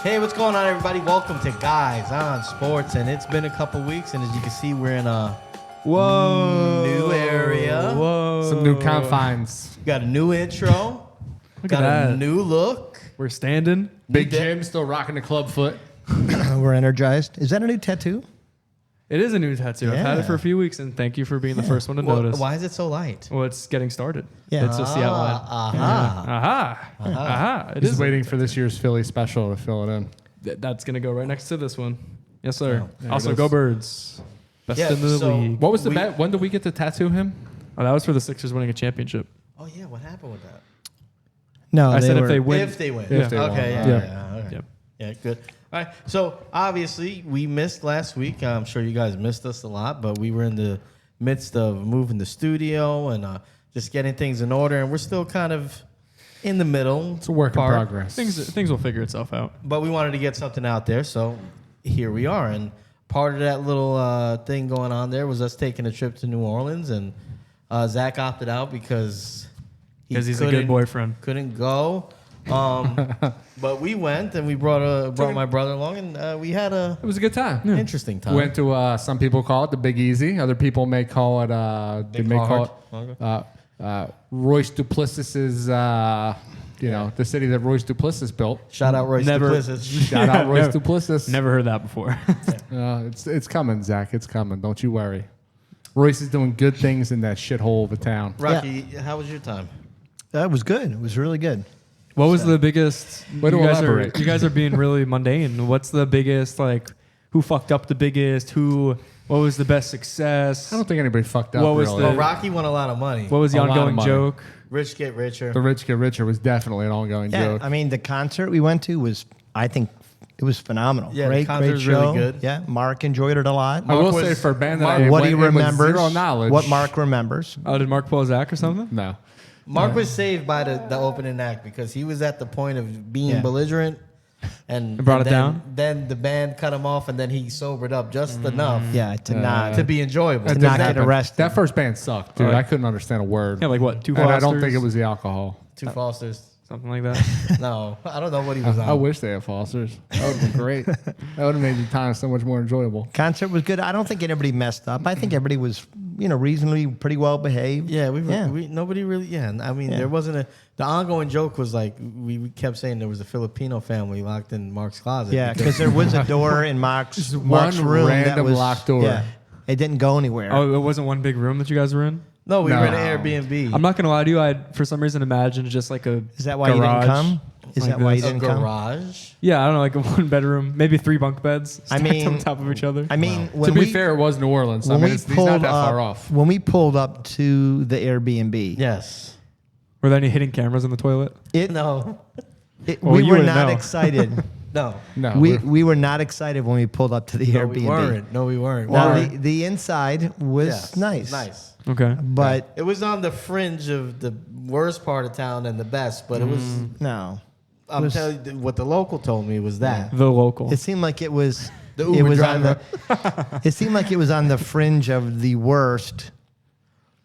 Hey, what's going on, everybody? Welcome to Guys on Sports, and it's been a couple weeks, and as you can see, we're in a new area. Some new confines. We got a new intro. Look at a that. new look. We're standing. Big Jim still rocking the club foot. We're energized. Is that a new tattoo? It is a new tattoo. I've had it for a few weeks, and thank you for being the first one to notice. Why is it so light? Well, it's getting started. Yeah. Let's just see outline. Aha. It He's is waiting for this year's Philly special to fill it in. That's going to go right next to this one. Yes, sir. There Also, it is. go Birds. Best Yeah, in the so- league. What was the bet? When did we get to tattoo him? Oh, that was for the Sixers winning a championship. Oh, yeah. What happened with that? No, I said if they win. If they win. If they won. Okay. Yeah. Okay. Yep. Yeah, good. All right. So, obviously, we missed last week. I'm sure you guys missed us a lot, but we were in the midst of moving the studio and just getting things in order, and we're still kind of in the middle. It's a work in progress. Things will figure itself out. But we wanted to get something out there, so here we are. And part of that little thing going on there was us taking a trip to New Orleans, and Zach opted out because He's a good boyfriend. couldn't go. But we went, and we brought my brother along, and we had It was a good time. interesting time. We went to some people call it the Big Easy. Other people may call it Royce Duplessis's. The city that Royce Duplessis built. Shout out Royce Never- Duplessis. Shout out Royce Duplessis. Never heard that before. It's coming, Zach. It's coming. Don't you worry. Royce is doing good things in that shithole of a town. Rocky, how was your time? That was good. It was really good. What was the biggest? Way to elaborate. You guys are being really mundane. What's the biggest? Like, who fucked up the biggest? What was the best success? I don't think anybody fucked up. What was really. Well, Rocky won a lot of money. What was the A lot of ongoing money. joke? Rich get richer. The rich get richer was definitely an ongoing Yeah, joke. I mean, the concert we went to was, I think, it was phenomenal. Yeah, the great, concert great was show. really good. Yeah, Mark enjoyed it a lot. I will Mark say was- for a band that Mark- I what went he in with remembers, zero knowledge. what Mark remembers. Oh, did Mark pull his act or something? No. Mark was saved by the opening act because he was at the point of being belligerent. And brought it then- down? Then the band cut him off, and then he sobered up just enough Yeah, to be enjoyable. To That not didn't get happen. arrested. That first band sucked, dude. Right. I couldn't understand a word. Yeah, like what? Two And I don't Fosters? think it was the alcohol. Two Fosters. Something like that. No, I don't know what he was on. I wish they had Fosters. That would have been great. That would have made the time so much more enjoyable. Concert was good. I don't think anybody messed up. I think everybody was, reasonably pretty well behaved. Yeah, nobody really. Yeah, I mean, there wasn't the ongoing joke was like we kept saying there was a Filipino family locked in Mark's closet. Yeah, because there was a door in Mark's one room that random was locked door. Yeah, it didn't go anywhere. Oh, it wasn't one big room that you guys were in? No, we were in No. an Airbnb. I'm not going to lie to you. I for some reason imagined just like a Is that why you didn't garage. come? Is like that why you this. a didn't come? garage. Yeah, I don't know, like a one bedroom, maybe 3 bunk beds I stacked mean- on top of each other. I mean, To when be we fair, it was New Orleans. So I when mean, we he's pulled not that up, far off. when we pulled up to the Airbnb, Yes. Were there any hidden cameras in the toilet? No. Well, we you were wouldn't not know. excited. No. No, we were not excited when we pulled up to the No, Airbnb. we weren't. No, we weren't. Now Why? the inside was Yes, nice, Nice. Okay. but It was on the fringe of the worst part of town and the best, but it was. no, I'm was- telling you, what the local told me was that. The local. it seemed like it was. The it Uber was on driver. the. It seemed like it was on the fringe of the worst,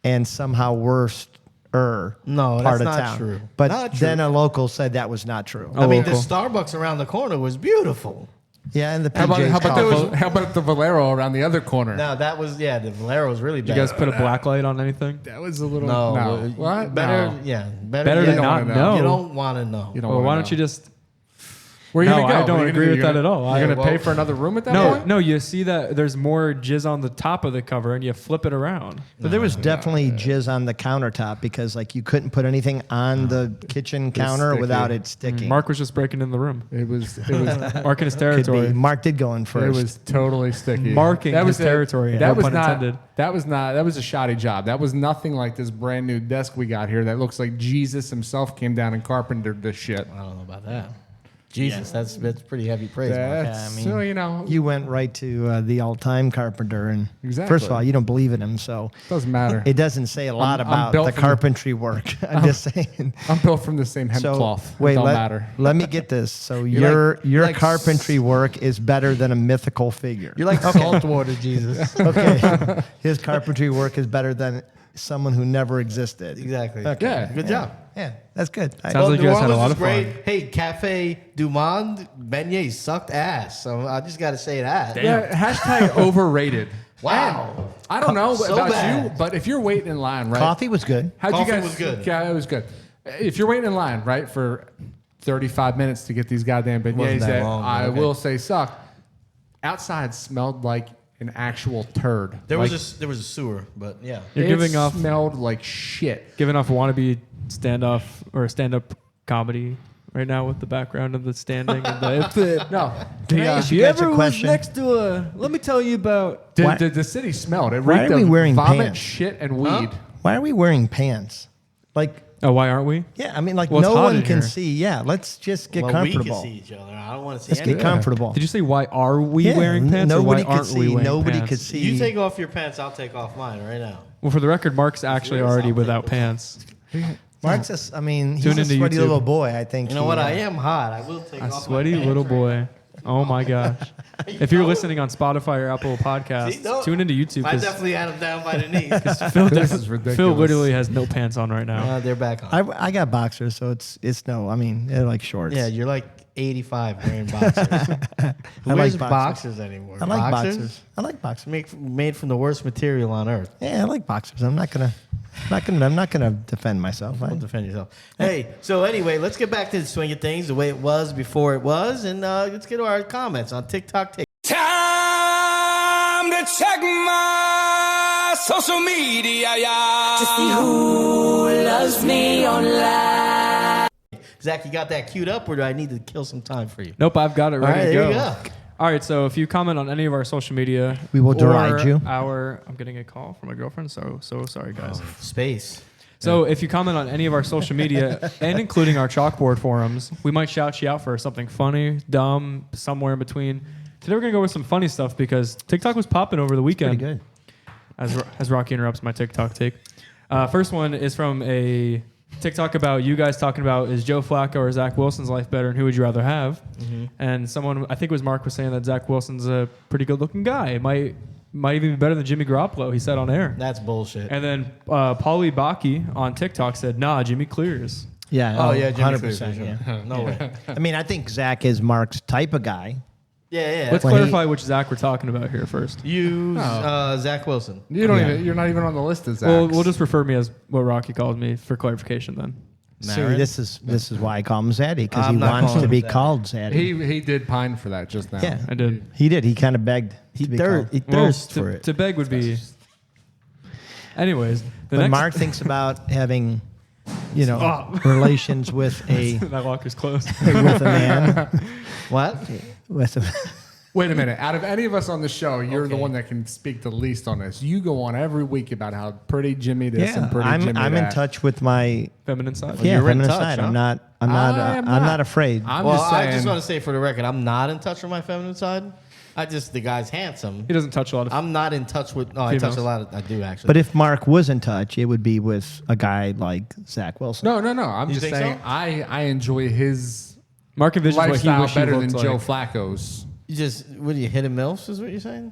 and somehow worst. No, part that's of not town. true. But Not true. then a local said that was not true. I mean, the local. Starbucks around the corner was beautiful. Yeah, and the How PJ's coffee. how about the Valero around the other corner? Now that was the Valero was really Did bad. you guys put a black light on anything? That was a little. no, No. What? Better, No. yeah, Better you to don't not wanna know. You don't want to know. You don't Well, wanna why know. don't you just... Where are you No, gonna go? I don't What are you agree gonna with do? that at all. You're I- gonna pay for another room at that No, point? no, you see that there's more jizz on the top of the cover and you flip it around. But there was definitely jizz on the countertop because like you couldn't put anything on the kitchen counter sticky. without it sticking. Mark was just breaking in the room. It was Marking his Could territory. be. Mark did go in first. it was totally sticky. Marking his a- territory, That no was pun not. intended. That was a shoddy job. That was nothing like this brand new desk we got here. That looks like Jesus himself came down and carpentered this shit. I don't know about that. Jesus, that's pretty heavy praise. Mark. That's, so you know, You went right to the all-time carpenter, and Exactly. first of all, you don't believe in him, so doesn't matter. it doesn't say a lot I'm about built the from- carpentry work. I'm just saying. I'm built from the same hemp So cloth. wait, it don't let, matter. let me get this. So You're your like carpentry work is better than a mythical figure. You're like saltwater Jesus. Okay, his carpentry work is better than someone who never existed. Exactly. Okay. Yeah. Good job. Yeah, that's good. Sounds like you New guys had a Orleans lot is of fun. great. Hey, Cafe Du Monde beignets sucked ass. So I just got to say that. Yeah, hashtag overrated. Wow. And I don't know So about bad. you, but if you're waiting in line, right? Coffee was good. How'd Coffee you guys? was good. Yeah, it was good. If you're waiting in line, right, for 35 minutes to get these goddamn Wasn't beignets that that long, but I okay. will say suck, outside smelled like an actual turd. There Like, was a sewer, but yeah. You're it giving off smelled like shit. giving off wannabe standoff or stand-up comedy right now with the background of the standing and the. No, Can I ask you guys a question? to a. Let me tell you about. the, Why- the city smelled. It Why reeked are we of wearing vomit, pants? shit, and weed. Why are we wearing pants? Like, Oh, why aren't we? yeah, I mean, like Well, it's no hot one in can here. see. Yeah, let's just get Well, comfortable. we can see each other. I don't want to see Let's get anything. comfortable. Did you say why are we Yeah, wearing pants? Nobody or why could aren't see. we wearing Nobody pants? could see. You take off your pants, I'll take off mine right now. Well, for the record, Mark's actually Serious, already I'll without take pants. Mark's just, I mean, he's Tune a into sweaty YouTube. little boy. I think. You know he, what? I am hot. I will take A off sweaty my pants little right boy. Oh my gosh. If you're listening on Spotify or Apple See, Podcasts, no, tune into YouTube I because definitely had them down by the knees. Phil, This is ridiculous. Phil literally has no pants on right now. They're back on. I got boxers, so it's no. I mean, they're like shorts. Yeah, you're like 85 wearing boxers. Who I wears like boxers. boxers anymore? I like boxers. I like boxers. Made from the worst material on earth. Yeah, I like boxers. I'm not gonna defend myself. Don't defend yourself. Hey, so anyway, let's get back to the swing of things the way it was before it was, and let's get to our comments on TikTok. Time to check my social media, yeah. To see who loves me online. Zach, you got that queued up, or do I need to kill some time for you? Nope, I've got it All ready right, to there go. you go. All right, so if you comment on any of our social media, We will deride or you. I'm getting a call from my girlfriend, so sorry, guys. Space. So if you comment on any of our social media, and including our chalkboard forums, we might shout you out for something funny, dumb, somewhere in between. Today we're going to go with some funny stuff because TikTok was popping over the weekend. Pretty good. As Rocky interrupts my TikTok take. First one is from a TikTok about you guys talking about is Joe Flacco or Zach Wilson's life better and who would you rather have? Mm-hmm. And someone, I think it was Mark, was saying that Zach Wilson's a pretty good looking guy. It might even be better than Jimmy Garoppolo, he said on air. That's bullshit. And then Paulie Baki on TikTok said, nah, Jimmy clears. Yeah. Oh, yeah, Jimmy 100%. Clears, for sure. Yeah. No way. I mean, I think Zach is Mark's type of guy. Yeah. Let's When he- clarify which Zach we're talking about here first. Use Zach Wilson. You don't Yeah. even. You're not even on the list as Zach. Well, we'll just refer me as what Rocky called me for clarification then. See, Marin? this is why I call him Zaddy, because he I'm not wants calling to him be Zaddy. called Zaddy. He did pine for that just now. Yeah. I did. He did. He kind of begged. He to be called. thirsts Well, for it. to beg would be. Anyways, the When next Mark thinks about having, Oh. relations with a that locker's closed. with a man, What? with a, Wait a minute. Out of any of us on the show, you're the Okay. one that can speak the least on this. You go on every week about how pretty Jimmy this and pretty I'm Jimmy in that. touch with my Feminine side. yeah you're in feminine touch, side. huh? I'm not I am I'm not. not afraid. I'm Well, just saying. I just want to say for the record, I'm not in touch with my feminine side. The guy's handsome. He doesn't touch a lot of. I'm not in touch with. No, I touch Females. a lot of. I do actually. But if Mark was in touch, it would be with a guy like Zach Wilson. no. I'm You just think saying so? I enjoy his Mark envisions what he lifestyle wished he better than looked Joe like. Flacco's. you just what do you hit a milfs? Is what you're saying?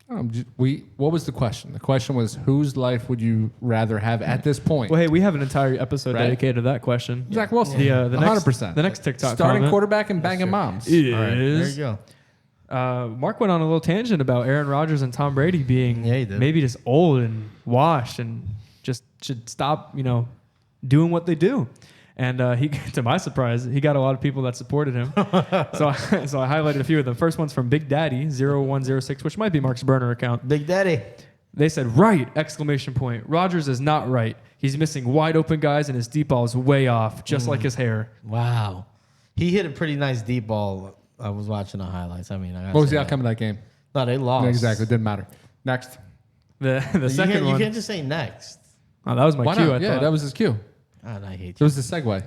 What was the question? The question was, whose life would you rather have at this point? Well, hey, we have an entire episode Right. dedicated to that question. Zach Wilson. The next 100%. The next TikTok Starting comment quarterback and banging moms. is There you go. Mark went on a little tangent about Aaron Rodgers and Tom Brady being Yeah, he did. maybe just old and washed and just should stop, doing what they do. And he, to my surprise, he got a lot of people that supported him. so I highlighted a few of them. First one's from Big Daddy 0106, which might be Mark's burner account. Big Daddy. They said, right, exclamation point. Rodgers is not right. He's missing wide open guys and his deep ball is way off, just like his hair. Wow. He hit a pretty nice deep ball. I was watching the highlights. I mean, I gotta What was say the that. outcome of that game? No, they lost. Exactly. Didn't matter. Next. The You second can't, you one. can't just say next. Oh, that was my Why cue, not? I thought. That was his cue. God, I hate It you. was the segue.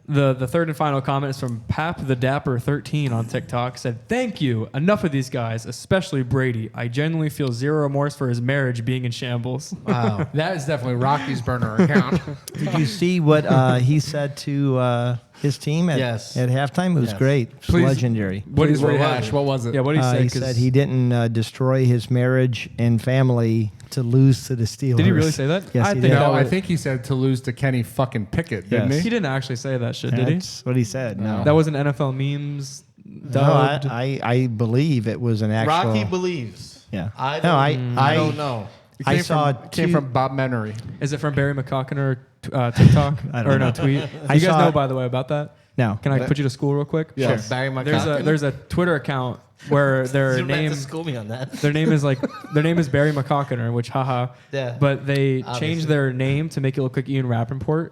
The third and final comment is from Pap the Dapper 13 on TikTok. Said, thank you. Enough of these guys, especially Brady. I genuinely feel zero remorse for his marriage being in shambles. Wow. That is definitely Rocky's burner account. Did you see what he said to his team at Yes. halftime? It was Yes. great. It's Please. legendary. Please What was rehash. it? What was it? Yeah, what did he say? He 'Cause said he didn't destroy his marriage and family to lose to the Steelers. Did he really say that? Yes, I he think did. that No, I was- think he said to lose to Kenny fucking Pickett, didn't Yes. He didn't actually say that shit, did he? That's what he said. No, That wasn't NFL memes. no, Dubbed. I believe it was an actual. Rocky believes. Yeah. I No, don't, I don't know. It I came saw came two- from Bob Menery. Is it from Barry McCockiner TikTok I don't or no know. tweet? I You guys saw- know, by the way, about that? No. Can I put you to school real quick? Yeah, Sure. Barry McCockiner. There's a Twitter account where their You don't have name to school me on that. their name is Barry McCockiner, which haha. Yeah. But they Obviously. changed their name to make it look like Ian Rappaport,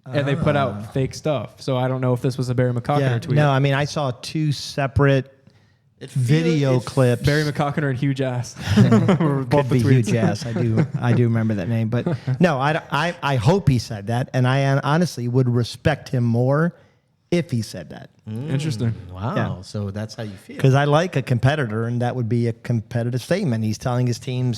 and they put out fake stuff. So I don't know if this was a Barry McCockiner Yeah. tweet. No, I mean I saw two separate video clips. Barry McCockiner and huge ass. Could be huge ass. I do remember that name, but no, I hope he said that, and I honestly would respect him more if he said that, Interesting. Wow. Yeah. So that's how you feel. because I like a competitor, and that would be a competitive statement. He's telling his team,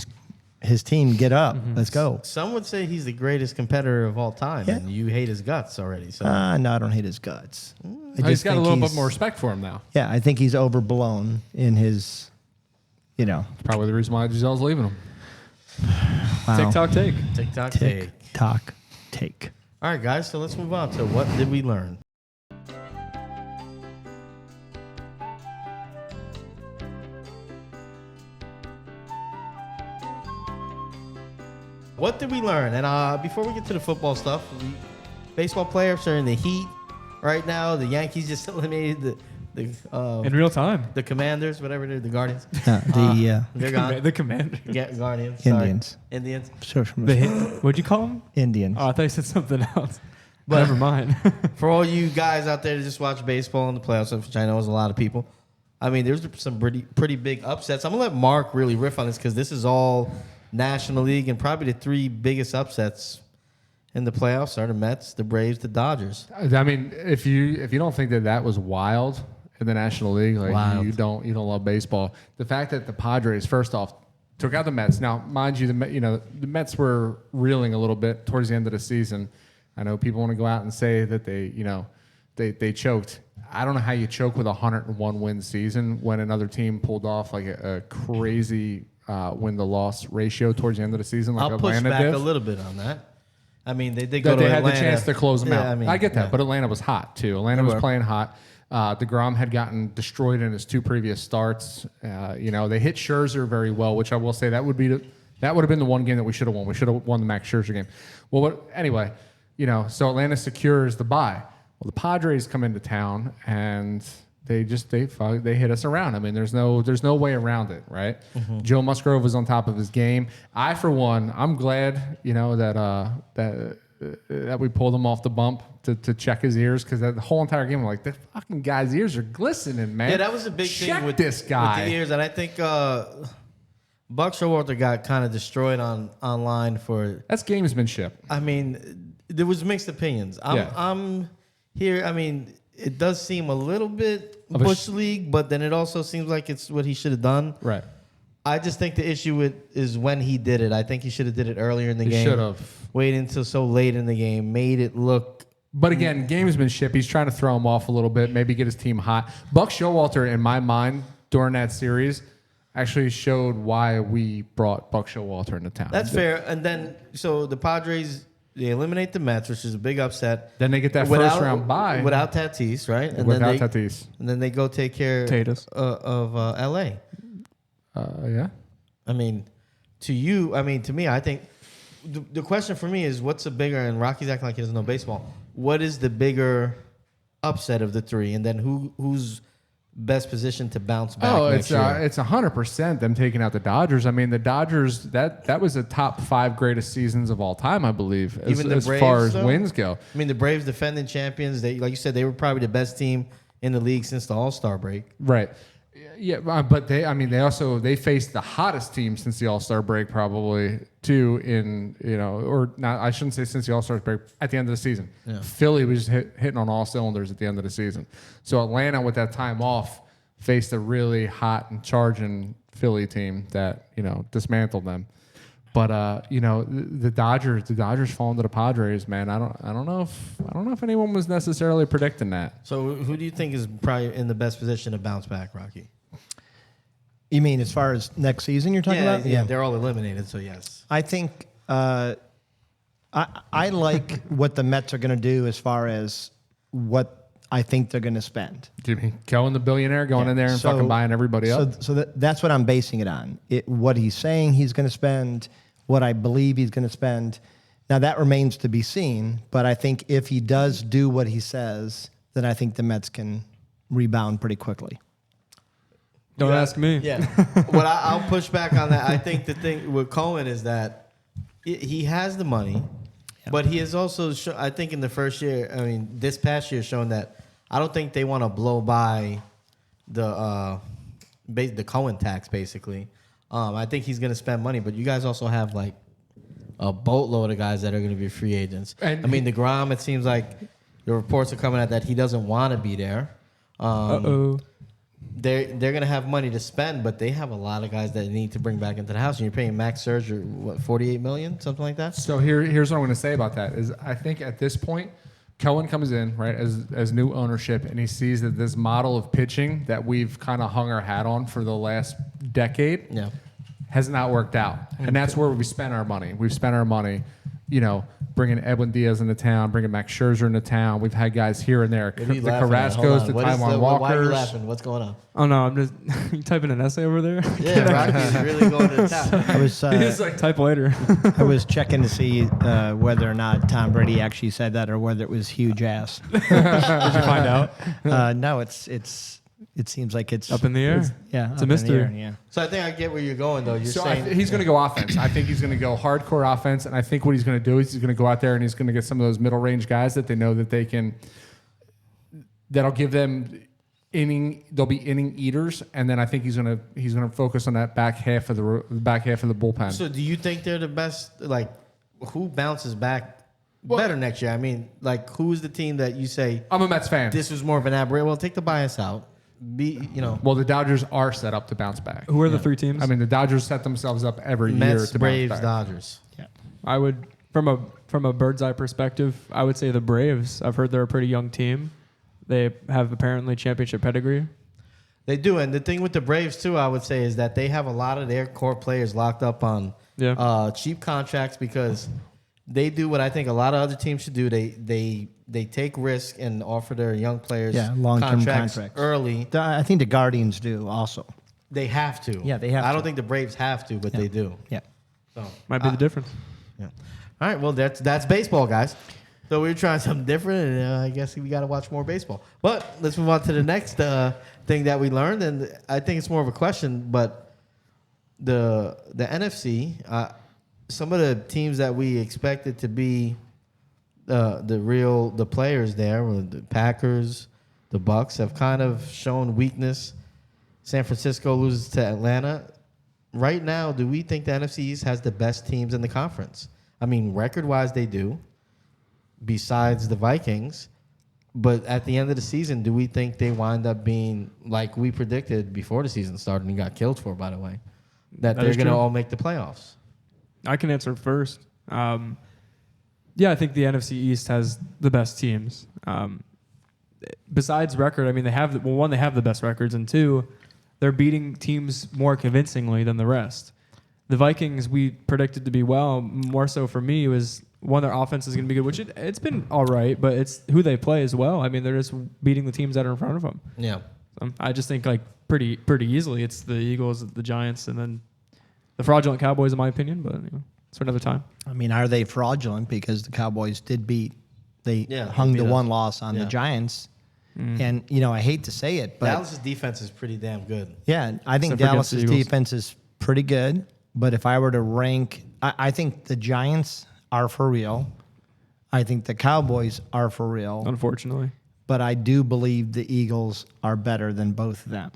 get up, let's go. Some would say he's the greatest competitor of all time, Yeah. and you hate his guts already. So No, I don't hate his guts. I He's got a think little bit more respect for him now. Yeah, I think he's overblown in his, Probably the reason why Giselle's leaving him. wow. TikTok take. TikTok take. TikTok take. All right, guys. So let's move on to what did we learn? What did we learn? And before we get to the football stuff, baseball playoffs are in the heat right now. The Yankees just eliminated In real time. the Commanders, whatever they're, the Guardians. They're gone. The commander. Guardians. Sorry. Indians. Indians. What'd you call him? Indians. Oh, I thought you said something else. But never mind. For all you guys out there that just watch baseball in the playoffs, which I know is a lot of people, I mean, there's some pretty big upsets. I'm going to let Mark really riff on this because this is all National League, and probably the three biggest upsets in the playoffs are the Mets, the Braves, the Dodgers. I mean, if you don't think that was wild in the National League, like Wild. you don't love baseball. The fact that the Padres, first off, took out the Mets. Now, mind you, the Mets were reeling a little bit towards the end of the season. I know people want to go out and say that they choked. I don't know how you choke with a 101 win season when another team pulled off like a crazy win-to-loss ratio towards the end of the season, like I'll push Atlanta back did. a little bit on that. I mean, they did go That to they had Atlanta. the chance to close them out. I mean, I get that, yeah. but Atlanta was hot too. Atlanta was playing hot. DeGrom had gotten destroyed in his two previous starts. They hit Scherzer very well, which I will say that would have been the one game that we should have won. We should have won the Max Scherzer game. Well, anyway, so Atlanta secures the bye. Well, the Padres come into town and they hit us around. I mean, there's no way around it, right? Mm-hmm. Joe Musgrove was on top of his game. I, for one, I'm glad that we pulled him off the bump to check his ears, because the whole entire game, I'm like, that fucking guy's ears are glistening, man. Yeah, that was a big Check thing with this guy. with the ears, and I think Buck Showalter got kind of destroyed online for. That's gamesmanship. I mean, there was mixed opinions. I'm here. I mean, it does seem a little bit Of a Bush League, but then it also seems like it's what he should have done. Right. I just think the issue is when he did it. I think he should have did it earlier in the He game. should have. Waited until so late in the game, made it look. But again, gamesmanship, he's trying to throw him off a little bit, maybe get his team hot. Buck Showalter, in my mind, during that series, actually showed why we brought Buck Showalter into town. That's fair. And then, so the Padres, they eliminate the Mets, which is a big upset. Then they get that first round bye. Without Tatis, right? And Without then Tatis. And then they go take care Tatis. of L.A. Yeah. I mean, to me, I think the question for me is what's the bigger, and Rocky's acting like he doesn't know baseball, what is the bigger upset of the three? And then who's best positioned to bounce back next year? It's 100% them taking out the Dodgers. I mean, the Dodgers, that was the top 5 greatest seasons of all time, I believe, Even the as Braves, far as though? wins go. I mean, the Braves defending champions, they, like you said, they were probably the best team in the league since the All-Star break. Right. Yeah, but they faced the hottest team since the All-Star break, probably too. Or not, I shouldn't say since the All-Star break. At the end of the season, Philly was hitting on all cylinders at the end of the season. So Atlanta, with that time off, faced a really hot and charging Philly team that dismantled them. But the Dodgers falling to the Padres, man. I don't know if anyone was necessarily predicting that. So who do you think is probably in the best position to bounce back, Rocky? You mean as far as next season you're talking about? Yeah, they're all eliminated, so yes. I think I like what the Mets are going to do as far as what I think they're going to spend. Jimmy Cohen, the billionaire, going in there and fucking buying everybody up. So that's what I'm basing it on. What he's saying he's going to spend, what I believe he's going to spend. Now, that remains to be seen, but I think if he does do what he says, then I think the Mets can rebound pretty quickly. Don't ask me. Yeah. What I'll push back on that. I think the thing with Cohen is that he has the money, but he has also, I think in the first year, this past year, shown that I don't think they want to blow by the Cohen tax, basically. I think he's going to spend money, but you guys also have like a boatload of guys that are going to be free agents. And DeGrom, it seems like the reports are coming out that he doesn't want to be there. They're going to have money to spend, but they have a lot of guys that they need to bring back into the house. And you're paying Max Scherzer, what, $48 million, something like that? So here's what I'm going to say about that is I think at this point, Cohen comes in, right, as new ownership, and he sees that this model of pitching that we've kind of hung our hat on for the last decade has not worked out. And that's where we spent our money. We've spent our money, bringing Edwin Diaz into town, bringing Max Scherzer into town. We've had guys here and there. The Carrascos, the Taiwan Walkers. Why are you laughing? What's going on? Oh, no, I'm just... you typing an essay over there? Yeah, Rocky's really going to town. I was He's like, type later. I was checking to see whether or not Tom Brady actually said that or whether it was huge ass. Did you find out? No, it seems like it's Up in the air? It's a mystery. Yeah. So I think I get where you're going, though. You're saying he's going to go offense. I think he's going to go hardcore offense, and I think what he's going to do is he's going to go out there and he's going to get some of those middle range guys that they know that they can. That'll give them inning. They'll be inning eaters, and then I think he's going to focus on that back half of the bullpen. So do you think they're the best? Like, who bounces back better next year? I mean, like, who's the team that you say I'm a Mets fan. this was more of an aberration? Well, take the bias out. Well, the Dodgers are set up to bounce back. Who are the three teams? I mean, the Dodgers set themselves up every Mets, year to Braves, bounce back. Dodgers. Yeah. I would, from a bird's eye perspective, I would say the Braves. I've heard they're a pretty young team. They have apparently championship pedigree. They do, and the thing with the Braves too, I would say, is that they have a lot of their core players locked up on cheap contracts because they do what I think a lot of other teams should do. They take risk and offer their young players long-term contracts contracts early. I think the Guardians do also. They have to. Yeah, they have I to. don't think the Braves have to, but they do. Yeah. So Might be the difference. yeah. All right. Well, that's baseball, guys. So we were trying something different, and I guess we got to watch more baseball. But let's move on to the next thing that we learned, and I think it's more of a question. But the NFC, some of the teams that we expected to be the players there, the Packers, the Bucks, have kind of shown weakness. San Francisco loses to Atlanta. Right now, do we think the NFC East has the best teams in the conference? I mean, record-wise, they do, besides the Vikings. But at the end of the season, do we think they wind up being, like we predicted before the season started and got killed for, by the way, that they're going to all make the playoffs? I can answer first. Yeah, I think the NFC East has the best teams. Besides record, I mean, they have the best records, and two, they're beating teams more convincingly than the rest. The Vikings we predicted to be more so for me was one, their offense is going to be good, which it's been all right, but it's who they play as well. I mean, they're just beating the teams that are in front of them. Yeah. I just think like pretty easily it's the Eagles, the Giants, and then the fraudulent Cowboys, in my opinion, but it's for another time. I mean, are they fraudulent? Because the Cowboys did hung the one loss on the Giants. And, I hate to say it, but Dallas' defense is pretty damn good. Yeah, I think Except for against the Dallas' Eagles. defense is pretty good. But if I were to rank, I think the Giants are for real. I think the Cowboys are for real. Unfortunately. But I do believe the Eagles are better than both of them.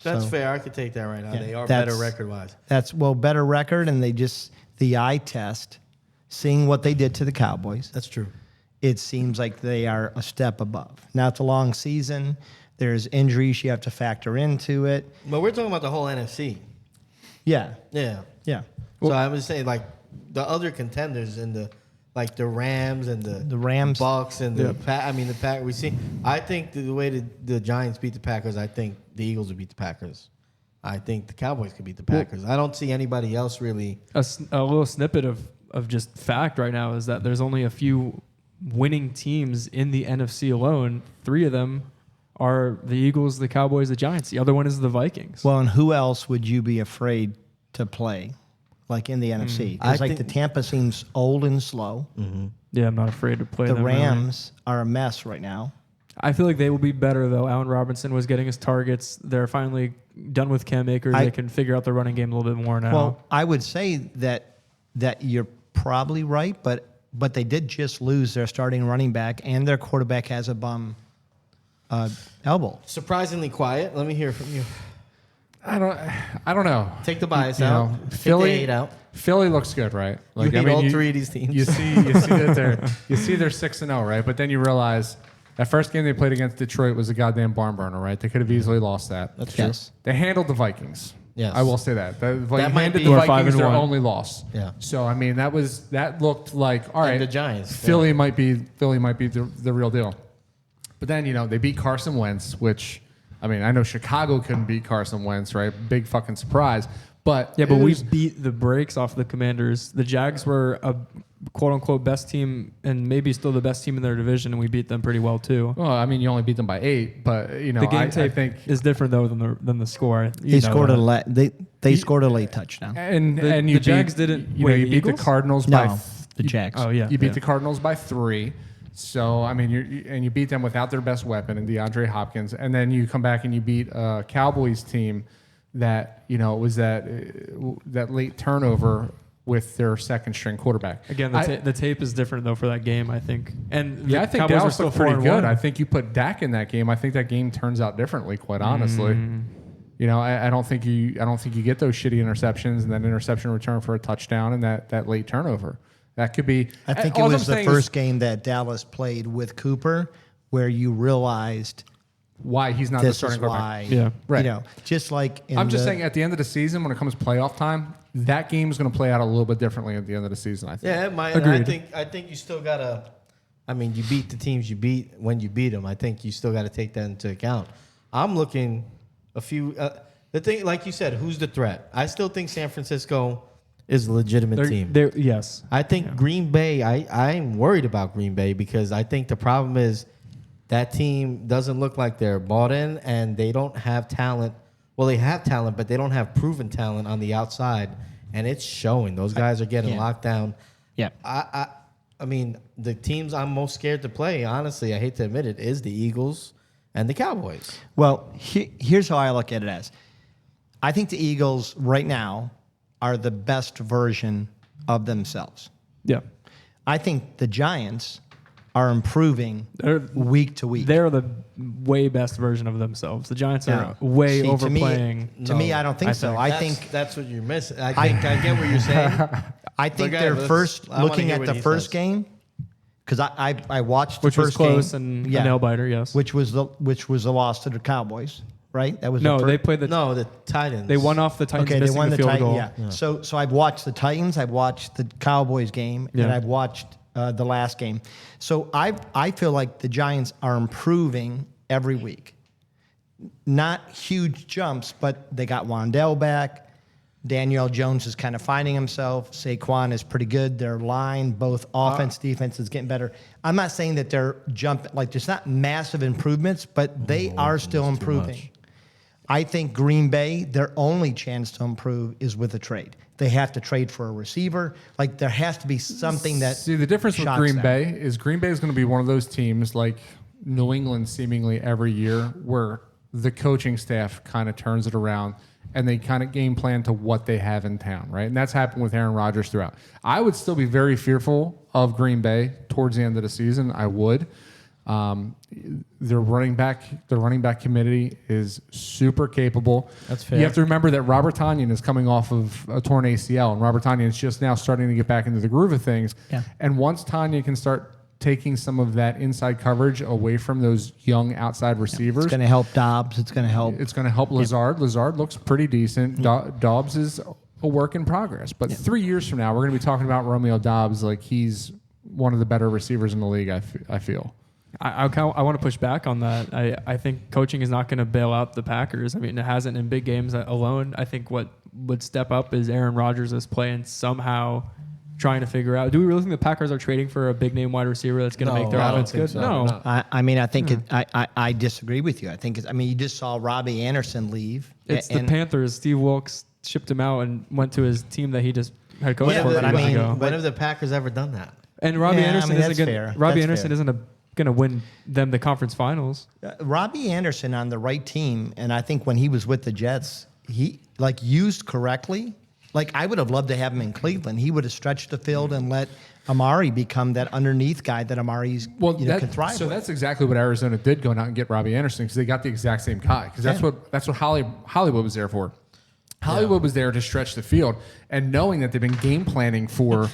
That's So, fair. I could take that right now. Yeah, They are that's- better record-wise. That's, better record, and the eye test, seeing what they did to the Cowboys, That's true. it seems like they are a step above. Now, it's a long season. There's injuries you have to factor into it. But we're talking about the whole NFC. Yeah, Yeah. yeah. So I'm just saying, like, the other contenders in the Rams and the Rams. Bucks and the Pack. I think the way the Giants beat the Packers, I think the Eagles would beat the Packers. I think the Cowboys could beat the Packers. I don't see anybody else really. A little snippet of just fact right now is that there's only a few winning teams in the NFC alone. 3 of them are the Eagles, the Cowboys, the Giants. The other one is the Vikings. Well, and who else would you be afraid to play, like in the NFC? Because the Tampa seems old and slow. Mm-hmm. Yeah, I'm not afraid to play The them. Rams are a mess right now. I feel like they will be better, though. Allen Robinson was getting his targets. They're finally done with Cam Akers. They can figure out the running game a little bit more now. Well, I would say that you're probably right, but they did just lose their starting running back, and their quarterback has a bum elbow. Surprisingly quiet. Let me hear from you. I don't know. Take the bias You out. know, Take Philly- the hate out. Philly looks good, right? You hate all 3 of these teams. You see that they're 6-0, right? But then you realize that first game they played against Detroit was a goddamn barn burner, right? They could have easily lost that. That's true. Yes. They handled the Vikings. Yes. I will say that. They might handed be- the Or Vikings their 5-1. only loss. Yeah. So I mean that looked like all right. And the Giants. Philly might be the real deal. But then they beat Carson Wentz, which I mean I know Chicago couldn't beat Carson Wentz, right? Big fucking surprise. But yeah, but it we was- beat the brakes off the Commanders. The Jags were a quote-unquote best team and maybe still the best team in their division, and we beat them pretty well, too. Well, I mean, you only beat them by 8, but The game I tape think is different, though, than the score. They scored they scored a late touchdown. and The you Jags beat, didn't- you wait, you the beat the Eagles? Cardinals by No, the Jags. Oh, yeah. You beat yeah. the Cardinals by 3. So, I mean, you beat them without their best weapon in DeAndre Hopkins. And then you come back and you beat a Cowboys team that, was that late turnover with their second string quarterback. Again, the tape is different, though, for that game, I think. And Yeah, the I think Cowboys Dallas looked pretty 4-1. good. I think you put Dak in that game. I think that game turns out differently, quite honestly. I don't think you get those shitty interceptions and that interception return for a touchdown and that late turnover. That could be. I think it all was I'm the saying first is game that Dallas played with Cooper where you realized why he's not the this is starting quarterback. why. Yeah. Right. Just like I'm just saying at the end of the season, when it comes playoff time, that game is going to play out a little bit differently at the end of the season, I think. Yeah, it might. And Agreed. I think you still gotta. I mean, you beat the teams you beat when you beat them. I think you still got to take that into account. I'm looking a few. The thing, like you said, who's the threat? I still think San Francisco is a legitimate team. Yes. I think Green Bay. I'm worried about Green Bay because I think the problem is that team doesn't look like they're bought in and they don't have talent. Well, they have talent, but they don't have proven talent on the outside, and it's showing. Those guys are getting locked down. Yeah. I mean, the teams I'm most scared to play, honestly, I hate to admit it, is the Eagles and the Cowboys. Well, here's how I look at it as. I think the Eagles right now are the best version of themselves. Yeah. I think the Giants are improving week to week. They're the way best version of themselves. The Giants are way See, overplaying. To me, I don't think so. I That's- think that's what you're missing. I get what you're saying. I think But they're guys, first I wanna looking hear at what the he first says. game because I watched the Which was first close game, and a nail biter, yes. which was the loss to the Cowboys, right? That was No, the they first, played the. No, the Titans. They won off the Titans okay. They missing won the the field Titans. goal. Yeah. So I've watched the Titans. I've watched the Cowboys game, and Yeah. I've watched the last game. So I feel like the Giants are improving every week. Not huge jumps, but they got Wandell back. Daniel Jones is kind of finding himself. Saquon is pretty good. Their line, both offense, defense, is getting better. I'm not saying that they're jumping, like there's not massive improvements, but they are still improving. I think Green Bay, their only chance to improve is with a trade. They have to trade for a receiver. Like there has to be something that. See, the difference with shocks Green them. Bay is Green Bay is going to be one of those teams like New England seemingly every year where the coaching staff kind of turns it around and they kind of game plan to what they have in town, right? And that's happened with Aaron Rodgers throughout. I would still be very fearful of Green Bay towards the end of the season. I would. Their running back committee is super capable. That's fair. You have to remember that Robert Tonyan is coming off of a torn ACL, and Robert Tonyan is just now starting to get back into the groove of things. Yeah. And once Tonyan can start taking some of that inside coverage away from those young outside receivers, It's going to help Dobbs. It's going to help. it's going to help Lazard. Lazard looks pretty decent. Dobbs is a work in progress. But 3 years from now, we're going to be talking about Romeo Dobbs like he's one of the better receivers in the league, I feel. I want to push back on that. I think coaching is not going to bail out the Packers. I mean, it hasn't in big games alone. I think what would step up is Aaron Rodgers is playing somehow, trying to figure out, do we really think the Packers are trading for a big name wide receiver that's going to make their I don't offense think good? so. No. I mean, I think I disagree with you. I think you just saw Robbie Anderson leave. It's the Panthers. Steve Wilkes shipped him out and went to his team that he just had coached for a few years ago. When have the Packers ever done that? And Robbie Anderson isn't that's going. fair. Robbie That's Anderson fair. isn't going to win them the conference finals. Robbie Anderson on the right team, and I think when he was with the Jets, he used correctly. Like I would have loved to have him in Cleveland. He would have stretched the field and let Amari become that underneath guy that Amari's can thrive so with. that's exactly what Arizona did going out and get Robbie Anderson because they got the exact same guy because that's what Hollywood was there for. Hollywood was there to stretch the field, and knowing that they've been game planning for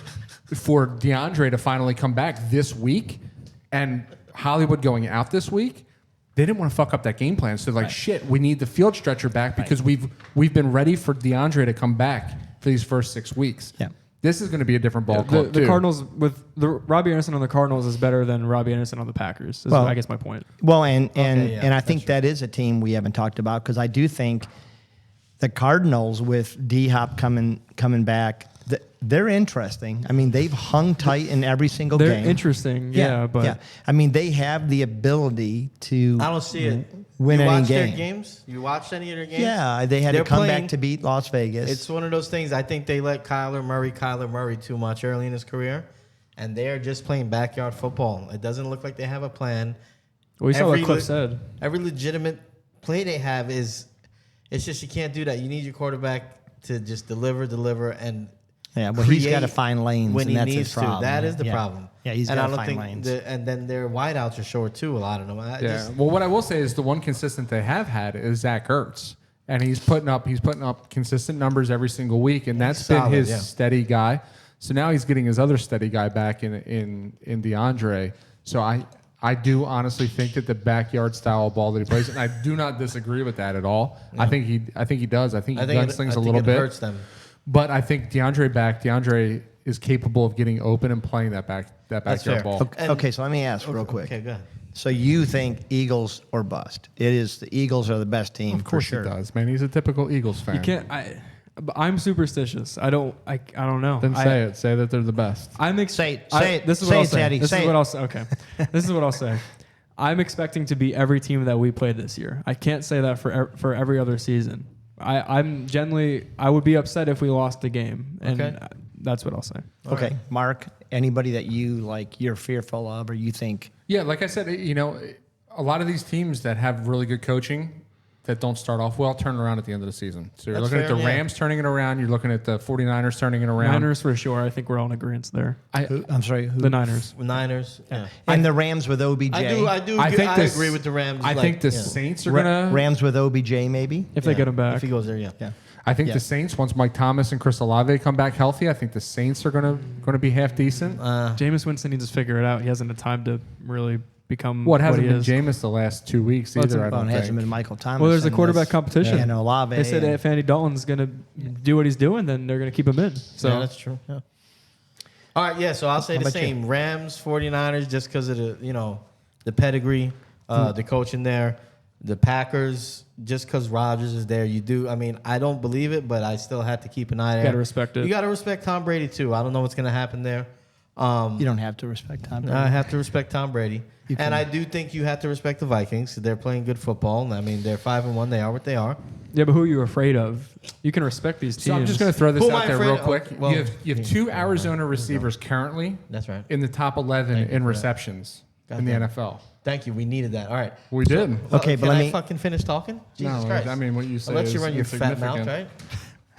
DeAndre to finally come back this week, and Hollywood going out this week, they didn't want to fuck up that game plan. So shit, we need the field stretcher back because we've been ready for DeAndre to come back for these first 6 weeks. Yeah. This is going to be a different ball club The too. Cardinals with the Robbie Anderson on the Cardinals is better than Robbie Anderson on the Packers. Is I guess my point. Well, and I think that is a team we haven't talked about because I do think the Cardinals with D-Hop coming back, they're interesting. I mean, they've hung tight in every single They're game. interesting, but I mean, they have the ability to I don't see it. win you any watch game. Their games? You watched any of their games? Yeah, they had They're to come playing- back to beat Las Vegas. It's one of those things. I think they let Kyler Murray too much early in his career, and they're just playing backyard football. It doesn't look like they have a plan. we saw what Every Cliff le- said. Every legitimate play they have is, it's just you can't do that. You need your quarterback to just deliver, and he's got to create find lanes when and he that's needs his problem. to. That is the Yeah. problem. Yeah, he's and got I to don't find think lanes. and then their wideouts are short too. A lot of them. Well, what I will say is the one consistent they have had is Zach Ertz, and he's putting up consistent numbers every single week, and that's been solid, his yeah. steady guy. So now he's getting his other steady guy back in DeAndre. So I do honestly think that the backyard style of ball that he plays, and I do not disagree with that at all. I think he does. I think he gunslings a little bit. Hurts them. But I think DeAndre is capable of getting open and playing that fair. backyard ball. Okay, so let me ask real quick. Okay, go ahead. So you think Eagles or bust? It is the Eagles are the best team Of course for sure. he does, man. He's a typical Eagles fan. You can't. I'm superstitious. I don't know. Then say it. Say that they're the best. Say it. This is Say what I'll it, say. Teddy. This Say is it. what I'll say. Okay. This is what I'll say. I'm expecting to be every team that we played this year. I can't say that for every other season. I would be upset if we lost the game, and Okay. that's what I'll say. Okay, Mark. Anybody that you're fearful of, or you think? Yeah, like I said, a lot of these teams that have really good coaching that don't start off well turn around at the end of the season. So you're That's looking at fair, the yeah. Rams turning it around. You're looking at the 49ers turning it around. Niners for sure. I think we're all in agreement there. I'm sorry. Who? The Niners. Niners. Yeah. And the Rams with OBJ. I agree with the Rams. I think the Saints are going to... Rams with OBJ maybe. If they get him back. If he goes there, yeah. I think Yeah. the Saints, once Mike Thomas and Chris Olave come back healthy, I think the Saints are going to be half decent. Jameis Winston needs to figure it out. He hasn't had time to really become What hasn't he been is. Jameis the last 2 weeks Well, it's either, I Well, don't it hasn't think. been Michael Thomas. Well, there's a and quarterback this- competition. And Olave. They said if Andy Dalton's going to do what he's doing, then they're going to keep him in. So yeah, that's true. Yeah. All right, yeah. So I'll say How the about you? same. Rams, 49ers, just because of the pedigree, the coaching there. The Packers, just because Rodgers is there, you do. I mean, I don't believe it, but I still have to keep an eye there. Gotta respect it. You got to respect Tom Brady too. I don't know what's going to happen there. You don't have to respect Tom Brady. I have to respect Tom Brady, You can- and I do think you have to respect the Vikings. They're playing good football. I mean, they're 5-1. They are what they are. yeah, but who are you afraid of? You can respect these teams. So I'm just going to throw this Who am out I there afraid real of? quick. Well, you have two Arizona receivers currently That's right. in the top 11 Thank you in for that. receptions in the Goddamn. NFL. Thank you. We needed that. All right. We did. Okay, Can but let I me- fucking finish talking? Jesus No, Christ. I mean, what you say I'll let is you run your fat mouth, insignificant. right?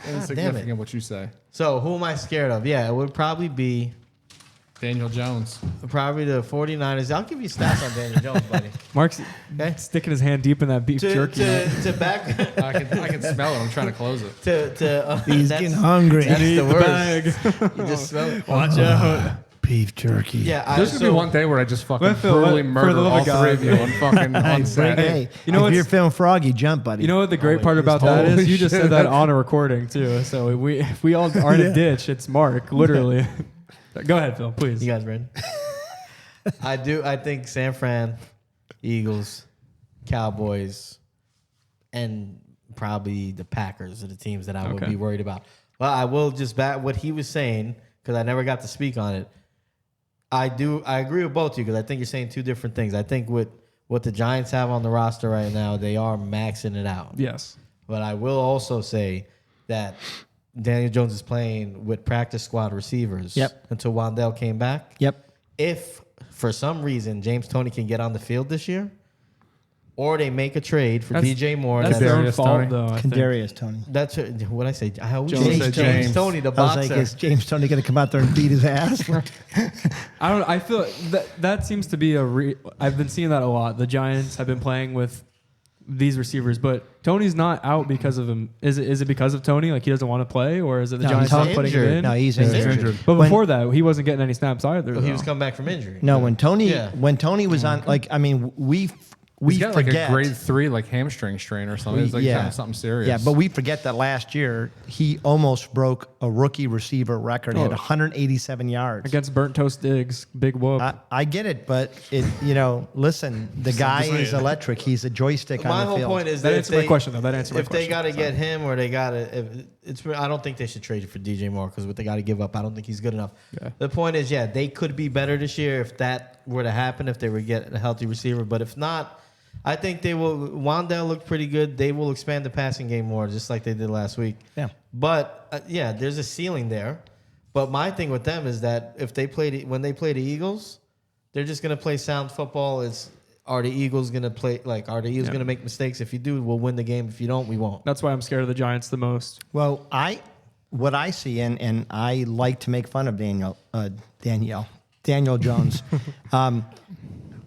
damn Insignificant it. what you say. So who am I scared of? Yeah, it would probably be Daniel Jones. the 49ers. I'll give you stats on Daniel Jones, buddy. Mark's Okay. sticking his hand deep in that beef jerky. To back I can smell it. I'm trying to close it. He's that's- getting hungry. That's the worst. bag. You just smell it. Watch out. Beef jerky. Yeah, There's gonna be one day where I just fucking Let Phil- brutally for the murder love all of God. three of you on fucking on set. Hey, You know if what's- you're feeling froggy, jump, buddy. You know what the great wait, part this about that holy is? You just shit. said that on a recording too. So if we all are in a ditch, it's Mark, literally. Go ahead, Phil, please. You guys ready? I do. I think San Fran, Eagles, Cowboys, and probably the Packers are the teams that I would be worried about. But I will just back what he was saying because I never got to speak on it. I agree with both of you because I think you're saying two different things. I think with what the Giants have on the roster right now, they are maxing it out. Yes. But I will also say that Daniel Jones is playing with practice squad receivers until Wandell came back. Yep. If for some reason James Toney can get on the field this year, or they make a trade for DJ Moore. That's their own Kadarius fault, Toney. though. I think. Kadarius Toney. That's what I say. I always Jones say said James James. Toney, the I was boxer. like, is James Toney going to come out there and beat his ass? I don't. I feel that seems to be I've been seeing that a lot. The Giants have been playing with these receivers, but Tony's not out because of him. Is it because of Tony? Like he doesn't want to play, or is it the No, Giants he's not putting him injured. in? No, he's He's injured. injured. But When- before that, he wasn't getting any snaps either. He though. was coming back from injury. No, when Tony was on, like, I mean, we He's got forget. like a grade 3 like hamstring strain or something. It's like something serious. Yeah, but we forget that last year he almost broke a rookie receiver record. He had 187 yards. Against Burnt Toast Diggs, big whoop. I get it, but listen, the guy is electric. He's a joystick My on the whole field. point is That that answered my question, though. That answered my if they question. got to get him or they got to, I don't think they should trade it for DJ Moore because what they got to give up, I don't think he's good enough. Yeah. The point is, they could be better this year if that were to happen, if they were get a healthy receiver. But if not, I think they will. Wandell looked pretty good. They will expand the passing game more, just like they did last week. Yeah. But there's a ceiling there. But my thing with them is that if they when they play the Eagles, they're just gonna play sound football. Are the Eagles gonna play are the Eagles gonna make mistakes? If you do, we'll win the game. If you don't, we won't. That's why I'm scared of the Giants the most. Well, what I see, and I like to make fun of Daniel Jones.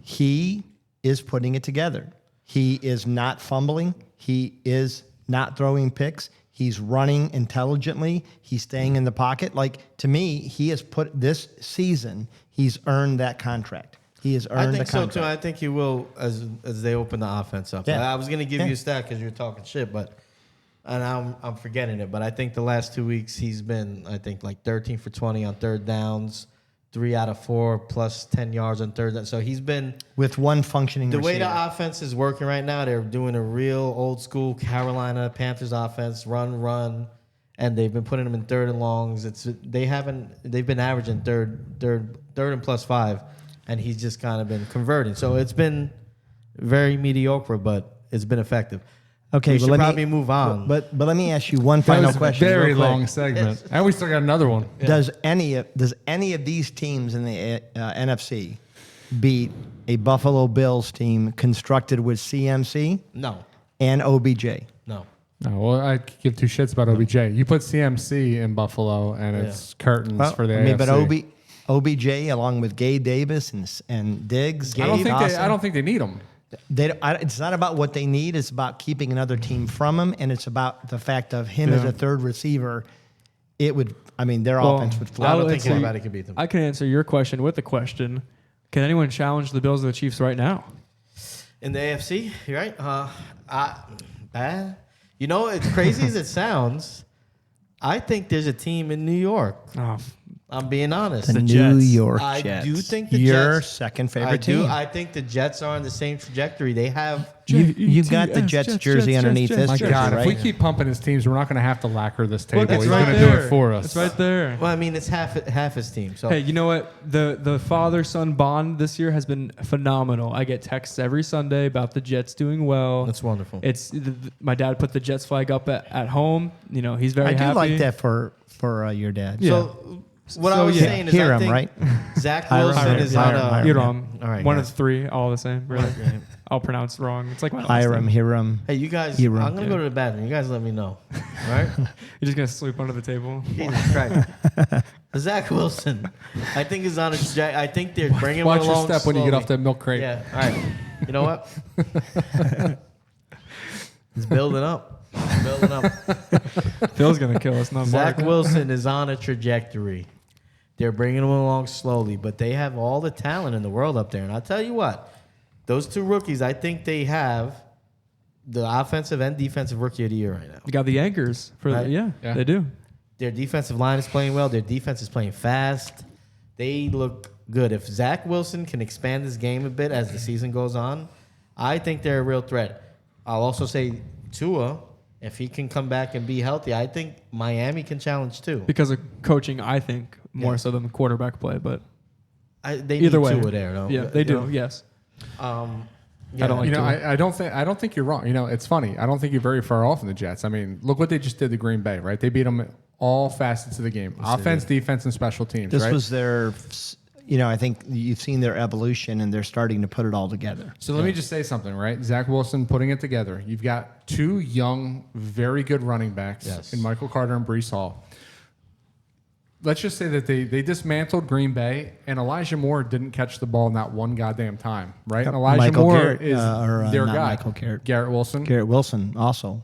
He is putting it together. He is not fumbling. He is not throwing picks. He's running intelligently. He's staying in the pocket. Like, to me, he has put this season, he's earned that contract. He has earned the contract. I think so, too. I think he will as they open the offense up. Yeah. I was going to give you a stat because you were talking shit, and I'm forgetting it. But I think the last 2 weeks he's been, I think, like 13 for 20 on third downs, 3 out of 4 plus 10 yards on third down. So he's been with one functioning the receiver. way the offense is working right now. They're doing a real old school Carolina Panthers offense, run, and they've been putting them in third and longs. They've been averaging third and plus 5, and he's just kind of been converting. So it's been very mediocre, but it's been effective. Okay, we but should let probably me move on. But let me ask you one That final was a question. very real quick. long segment. And we still got another one. Does any of these teams in the NFC beat a Buffalo Bills team constructed with CMC No. and OBJ? No. No, well, I give two shits about OBJ. You put CMC in Buffalo, and it's curtains for the AFC. But OBJ along with Gabe Davis and Diggs. I don't think they need him. It's not about what they need. It's about keeping another team from him, and it's about the fact of him as a third receiver. Their offense would flow. I don't think anybody can beat them. I can answer your question with a question. Can anyone challenge the Bills or the Chiefs right now? In the AFC, you're right. As crazy as it sounds, I think there's a team in New York. Oh, I'm being honest. The New Jets. York I Jets. do think the your Jets. second favorite team. I think the Jets are on the same trajectory. They have. You've got the Jets jersey underneath this My jersey, God, right? if we keep pumping his teams, we're not going to have to lacquer this table. that's He's right going to do there. it for us. it's right there. Well, I mean, it's half his team. So Hey, you know what? The father-son bond this year has been phenomenal. I get texts every Sunday about the Jets doing well. that's wonderful. It's my dad put the Jets flag up at home. He's very I do happy. like that for your dad. So what I was yeah. saying is, Hiram, I think right? Zach Wilson Hiram, is Hiram, on a. Hiram. Hiram. All right, One guys. of the three, all the same. Really. I'll pronounce it wrong. It's like my last name. Hiram. Hey, you guys. Hiram. I'm gonna go to the bathroom. You guys let me know. All right. You're just gonna sleep under the table. Jesus Christ. Zach Wilson, I think is on a. I think they're bringing him Watch your along step when you get slowly. off that milk crate. Yeah. All right. You know what? It's building up. It's building up. Phil's gonna kill us. Not Zach Mark. Wilson is on a trajectory. They're bringing him along slowly, but they have all the talent in the world up there. And I'll tell you what, those two rookies, I think they have the offensive and defensive rookie of the year right now. You got the anchors for Right. yeah, Yeah. they do. Their defensive line is playing well. Their defense is playing fast. they look good. If Zach Wilson can expand his game a bit as the season goes on, I think they're a real threat. I'll also say Tua, if he can come back and be healthy, I think Miami can challenge too. Because of coaching, I think more so than the quarterback play, but They either need way, Tua there, though. yeah, they do. know? Yes, Yeah. I don't like You know, Tua. I don't think you're wrong. You know, it's funny. I don't think you're very far off in the Jets. I mean, look what they just did to Green Bay, right? They beat them all facets of the game: offense, defense, and special teams. This right? was their, I think you've seen their evolution, and they're starting to put it all together. So let me just say something, right? Zach Wilson putting it together. You've got two young, very good running backs in Michael Carter and Breece Hall. Let's just say that they dismantled Green Bay, and Elijah Moore didn't catch the ball not one goddamn time, right? And Elijah Michael Moore Garrett, is their not guy. Michael Garrett. Garrett Wilson. Garrett Wilson also.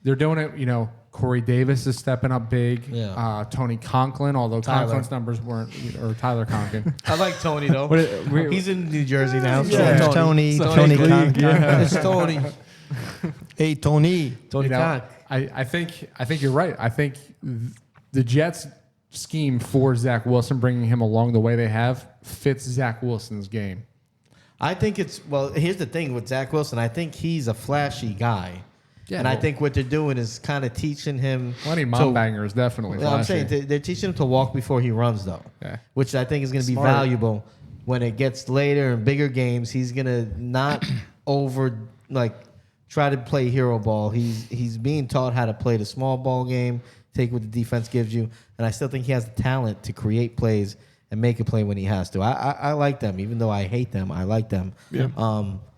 They're doing it, Corey Davis is stepping up big. Yeah. Tony Conklin, although Tyler. Conklin's numbers weren't, or Tyler Conklin. I like Tony, though. He's in New Jersey now. Yeah, So Tony Tony Conk. It's Tony. Hey, Tony. Tony Conk. I think you're right. I think the Jets scheme for Zach Wilson, bringing him along the way they have, fits Zach Wilson's game. I think here's the thing with Zach Wilson. I think he's a flashy guy. Yeah, and I think what they're doing is kind of teaching him. Plenty mom bangers, definitely. Well, I'm saying they're teaching him to walk before he runs, though. Yeah. Which I think is going to be Smart. valuable when it gets later in bigger games. He's going to not try to play hero ball. He's being taught how to play the small ball game, take what the defense gives you, and I still think he has the talent to create plays and make a play when he has to. I like them, even though I hate them. I like them. Yeah.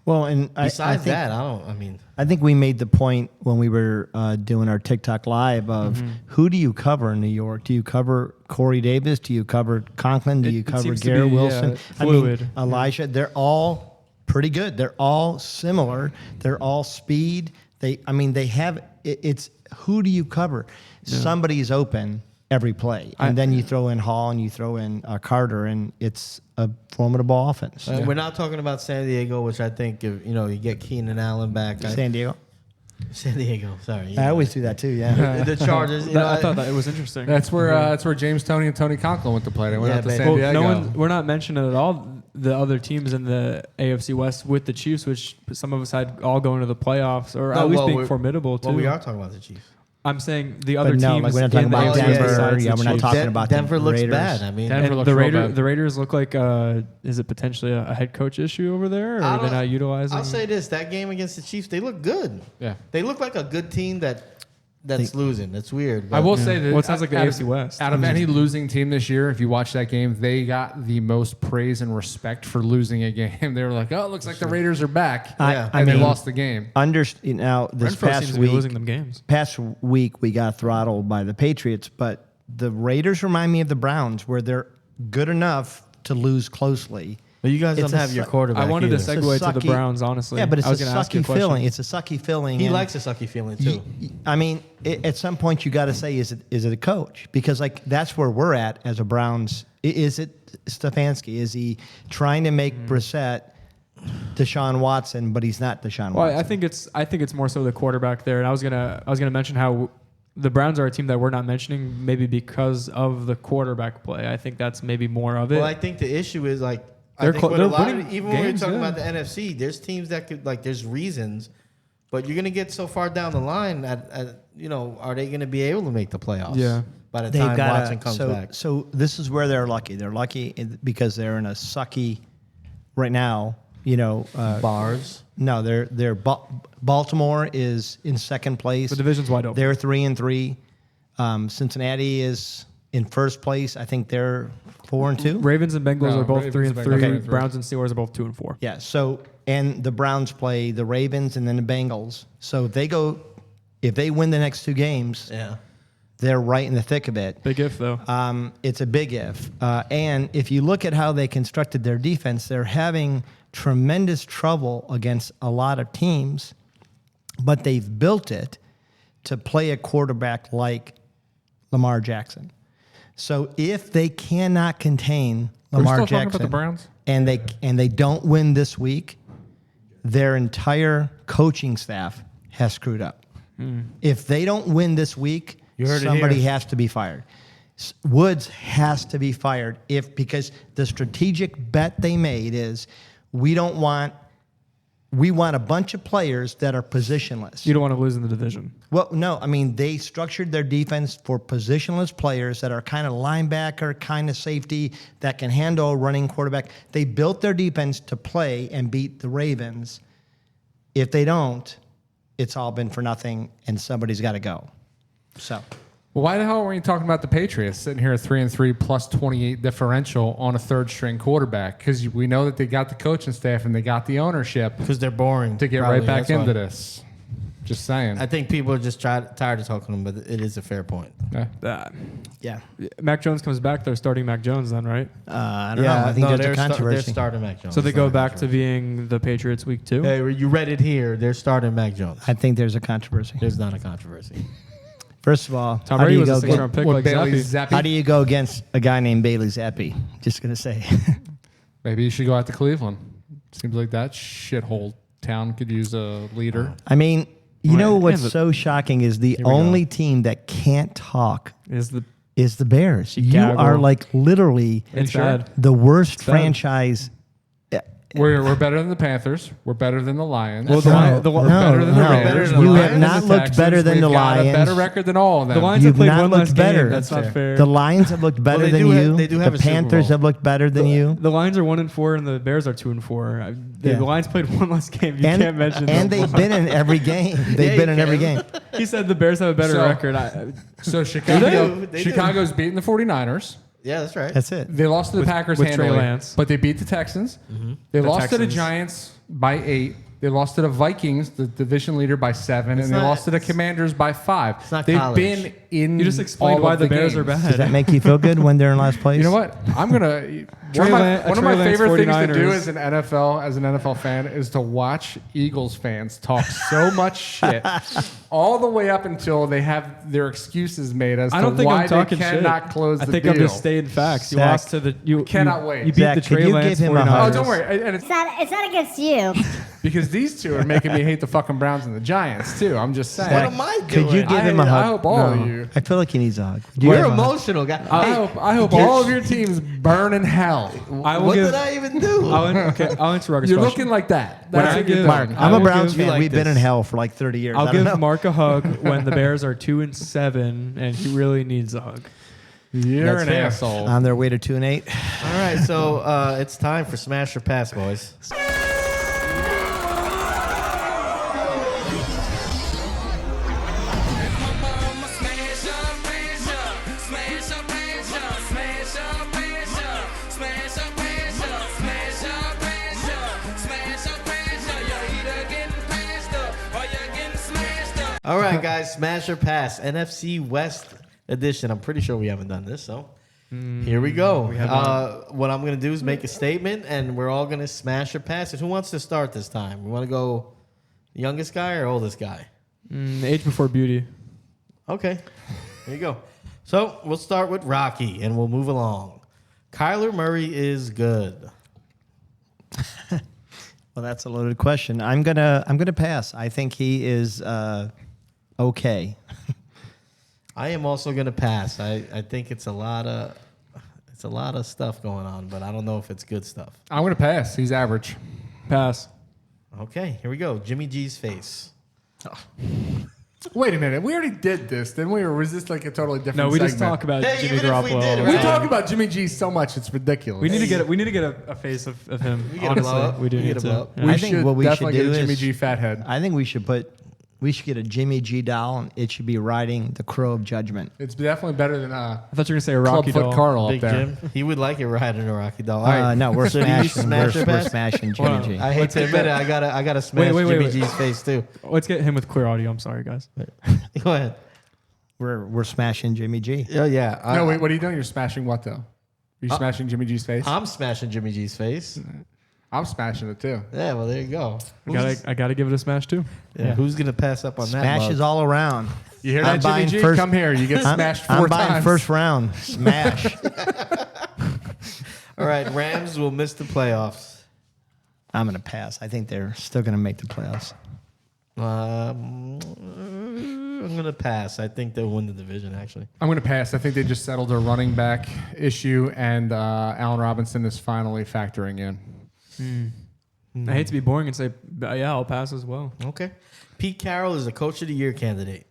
Well, and Besides I think, that, I think we made the point when we were doing our TikTok live of who do you cover in New York? Do you cover Corey Davis? Do you cover Conklin? Do you It cover seems to Garrett be, Wilson? fluid. Elijah. They're all pretty good. They're all similar. They're all speed. They have. It's who do you cover? Yeah. Somebody's open every play, and then you throw in Hall and you throw in Carter, and it's a formidable offense. We're not talking about San Diego, which I think if you get Keenan Allen back. San Diego. Sorry. I always do that too. Yeah. The Chargers. I thought that it was interesting. That's where James Toney and Tony Conklin went to play. They went out to San Diego. We're not mentioning at all the other teams in the AFC West with the Chiefs, which some of us had all going to the playoffs or at least being formidable too. Well, we are talking about the Chiefs. I'm saying the other no, teams. like we're not talking in the about AFC Denver. besides the Yeah, we're not Chiefs. talking about Denver the looks Raiders. bad. Denver looks real bad. The Raiders look like is it potentially a head coach issue over there, or are they not utilizing? I'll say this: that game against the Chiefs, they look good. Yeah, they look like a good team that's losing. That's weird. I will say that. Well, it sounds like the AFC West. Out of any losing team this year, if you watch that game, they got the most praise and respect for losing a game. They were like, "Oh, it looks like the Raiders are back," and they lost the game. Now this Renfro past seems to week, be losing them games. Past week we got throttled by the Patriots, but the Raiders remind me of the Browns, where they're good enough to lose closely. But you guys It's don't a have your su- quarterback. I wanted to either. segue to the Browns, honestly. Yeah, but it's I a was gonna ask you sucky question. feeling. It's a sucky feeling. He and likes a sucky feeling too. at some point you got to say, is it a coach? Because that's where we're at as a Browns. Is it Stefanski? Is he trying to make Brissett Deshaun Watson, but he's not Deshaun Watson? Well, I think it's more so the quarterback there. And I was gonna mention how the Browns are a team that we're not mentioning maybe because of the quarterback play. I think that's maybe more of it. Well, I think the issue is They're winning even when we're games, talking yeah. about the NFC, there's teams that could there's reasons, but you're gonna get so far down the line are they gonna be able to make the playoffs? Yeah. By the time Watson comes back. So this is where they're lucky. They're lucky because they're in a sucky right now. Bars. No, they're Baltimore is in second place. The division's wide open. They're 3-3. Cincinnati is in first place. I think they're 4-2. Ravens and Bengals No, are both Ravens and 3-3. Bengals are 3-3. Browns and Steelers are both 2-4. Yeah. So and the Browns play the Ravens and then the Bengals. So if they win the next two games, Yeah. they're right in the thick of it. Big if though. It's a big if. And if you look at how they constructed their defense, they're having tremendous trouble against a lot of teams, but they've built it to play a quarterback like Lamar Jackson. So if they cannot contain Lamar still Jackson talking about the Browns? and they don't win this week, their entire coaching staff has screwed up. If they don't win this week, You heard it somebody here. has to be fired. Woods has to be fired because the strategic bet they made is we want a bunch of players that are positionless. You don't want to lose in the division. Well, no, I mean, they structured their defense for positionless players that are kind of linebacker, kind of safety, that can handle a running quarterback. They built their defense to play and beat the Ravens. If they don't, it's all been for nothing, and somebody's got to go. So, Well, why the hell were you talking about the Patriots sitting here at 3-3 plus 28 differential on a third string quarterback? Because we know that they got the coaching staff and they got the ownership Because they're boring. to get probably. right back That's into why. this. Just saying. I think people are just tired of talking to them, but it is a fair point. Yeah. yeah. Mac Jones comes back. They're starting Mac Jones then, right? I don't know. I think there's a they're controversy. starting Mac Jones. So they It's go not a back to controversy. being the Patriots week 2. Hey, you read it here. They're starting Mac Jones. I think there's a controversy. There's not a controversy. First of all, Tom how do Brady you was go a sixth against, round pick What, like Bailey Zappy. Zappi? how do you go against a guy named Bailey Zappi? Just gonna say. Maybe you should go out to Cleveland. Seems like that shithole town could use a leader. I mean, you know Right. what's Yeah, but- so shocking is the we go. only team that can't talk Is the is the Bears. You Chicago. are like literally it's sure? bad. the worst bad. franchise. We're better than the Panthers. We're better than the Lions. Well, we're better than the Raiders. You We're have better than not the looked Texans. better than We've the got Lions. a better record than all of them. The Lions You've have played not one looked less better. game. That's not fair. The Lions have looked better they than do you. have- they do have the a Super Panthers Bowl. have looked better than you. The Lions are 1-4 and the Bears are 2-4. The Yeah. Lions played one less game. You And, can't mention and them. they've been in every game. They've Yeah, been you in every can. game. He said the Bears have a better So- record. So Chicago, They do. Chicago's beating the 49ers. Yeah, that's right. That's it. They lost to the Packers with Trey handily, Lance. but they beat the Texans. They The lost to the Texans. Giants by 8. They lost to the Vikings, the division leader, by 7, and they not- lost to the Commanders by 5. not They've college. been in. You just explained all why of the Bears are games. Does that bad. make you feel good when they're in last place? You know what? I'm gonna. Trey one Lance- of Trey my Lance favorite things to do 49ers. as an NFL fan is to watch Eagles fans talk so much shit all the way up until they have their excuses made as I to don't think why I'm talking they shit. cannot close I the think deal. I'm just stating facts. You Zach, lost to the. You cannot you, wait. You beat Zach, the could Trey you Lance give him a 49ers. hug? Oh, don't worry. And it's It's not against you. because these two are making me hate the fucking Browns and the Giants too. I'm just saying. What am I doing? Could you give him a I hug? hope all of you. I feel like he needs a hug. Would You're give him a hug? emotional, guy. I hope all of your teams burn in hell. I will What give. did I even do? I'll answer Ruckus' You're question. looking like that. When That's I what you're give- doing. Martin, I I'm a will Browns give- fan. like We've been this. in hell for like 30 years. I'll I don't give know. Mark a hug when the Bears are 2-7 and he really needs a hug. You're That's an fair. asshole. On their way to 2-8. All right, so it's time for Smash or Pass, boys. All right, guys, Smash or Pass, NFC West edition. I'm pretty sure we haven't done this, so here we go. What I'm going to do is make a statement, and we're all going to smash or pass it. Who wants to start this time? We want to go youngest guy or oldest guy? Age before beauty. Okay, here you go. So we'll start with Rocky, and we'll move along. Kyler Murray is good. Well, that's a loaded question. I'm gonna pass. I think he is okay. I am also going to pass. I think it's a lot of stuff going on, but I don't know if it's good stuff. I'm going to pass. He's average. Pass. Okay, here we go. Jimmy G's face. Wait a minute. We already did this, didn't we? Or was this like a totally different No, we segment? just talk about Hey, Jimmy even if we Garoppolo. did, We right? talk about Jimmy G so much, it's ridiculous. We need to get a face of him. We get a blow Honestly, up. we do We need get a to. blow up. Yeah. We I think should what we should definitely do get a Jimmy is- G fathead. I think we should get a Jimmy G doll, and it should be riding the crow of judgment. It's definitely better than I thought you were gonna say a Rocky Clubfoot doll. Carl up Big there. Jim. He would like it riding a Rocky doll. All right. No, we're So do you smashing. smash or We're pass? smashing Hold Jimmy on. G. I hate to admit it. I gotta smash wait, Jimmy wait. G's face too. Let's get him with clear audio. I'm sorry, guys. Go ahead. We're smashing Jimmy G. Oh yeah. No, wait, what are you doing? You're smashing what, though? Are you smashing Jimmy G's face? I'm smashing Jimmy G's face. I'm smashing it, too. Yeah. Well, there you go. I gotta give it a smash too. Yeah. Who's gonna pass up on that? Smashes mug? all around. You hear I'm that, Jimmy buying G? first- Come here. You get smashed I'm 4 buying times. first round. Smash. All right. Rams will miss the playoffs. I'm gonna pass. I think they're still gonna make the playoffs. I'm gonna pass. I think they'll win the division. Actually, I'm going to pass. I think they just settled their running back issue, and Allen Robinson is finally factoring in. I hate to be boring and say, yeah, I'll pass as well. okay. Pete Carroll is a Coach of the Year candidate.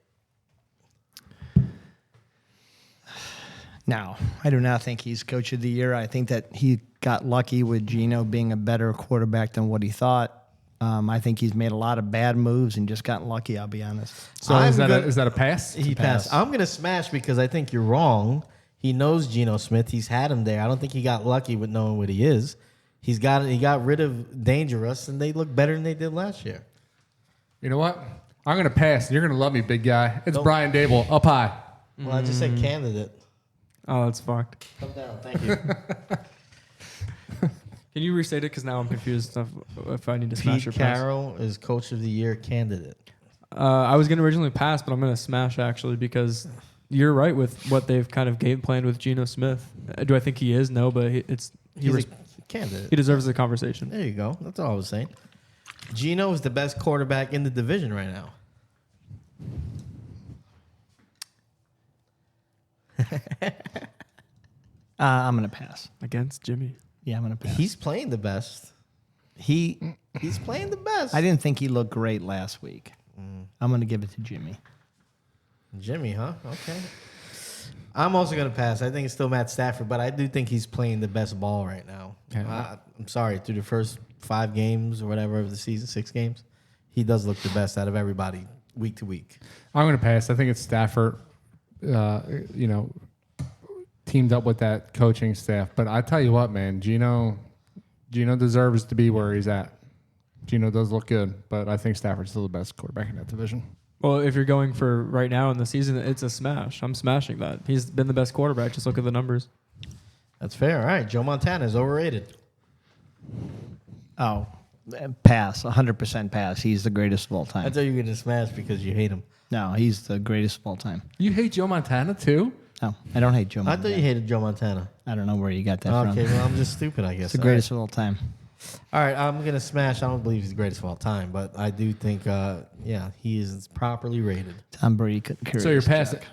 No, I do not think he's Coach of the Year. I think that he got lucky with Geno being a better quarterback than what he thought. I think he's made a lot of bad moves and just gotten lucky, I'll be honest. So is that a pass? He passed. I'm gonna smash because I think you're wrong. He knows Geno Smith. He's had him there. I don't think he got lucky with knowing what he is. He got rid of Dangerous, and they look better than they did last year. You know what? I'm going to pass. You're going to love me, big guy. It's Don't- Brian Dable, up high. Well, I just said candidate. Oh, that's fucked. Come down. Thank you. Can you restate it? Because now I'm confused if I need to smash Pete or pass. Carroll is Coach of the Year candidate. I was going to originally pass, but I'm going to smash actually because you're right with what they've kind of game planned with Geno Smith. Do I think he is? No, but He's a candidate. he deserves the conversation. There you go. That's all I was saying. Geno is the best quarterback in the division right now. I'm going to pass. Against Jimmy. Yeah, I'm going to pass. He's playing the best. He's playing the best. I didn't think he looked great last week. I'm going to give it to Jimmy. Jimmy, huh? Okay. I'm also going to pass. I think it's still Matt Stafford, but I do think he's playing the best ball right now. I'm sorry. Through the first 5 games or whatever of the season, 6 games, he does look the best out of everybody week to week. I'm going to pass. I think it's Stafford, teamed up with that coaching staff. But I tell you what, man, Geno deserves to be where he's at. Geno does look good, but I think Stafford's still the best quarterback in that division. Well, if you're going for right now in the season, it's a smash. I'm smashing that. He's been the best quarterback. Just look at the numbers. That's fair. All right. Joe Montana is overrated. Oh, pass. 100% pass. He's the greatest of all I time. thought you were going to smash because you hate him. No, he's the greatest of all time. You hate Joe Montana too? No, I don't hate Joe I Montana. thought you hated Joe Montana. I don't know where you got that Okay, from. well, I'm just stupid, I guess. It's the greatest of all time. All right, I'm going to smash. I don't believe he's the greatest of all time, but I do think, he is properly rated. Tom Brady couldn't carry So you're his passing. check.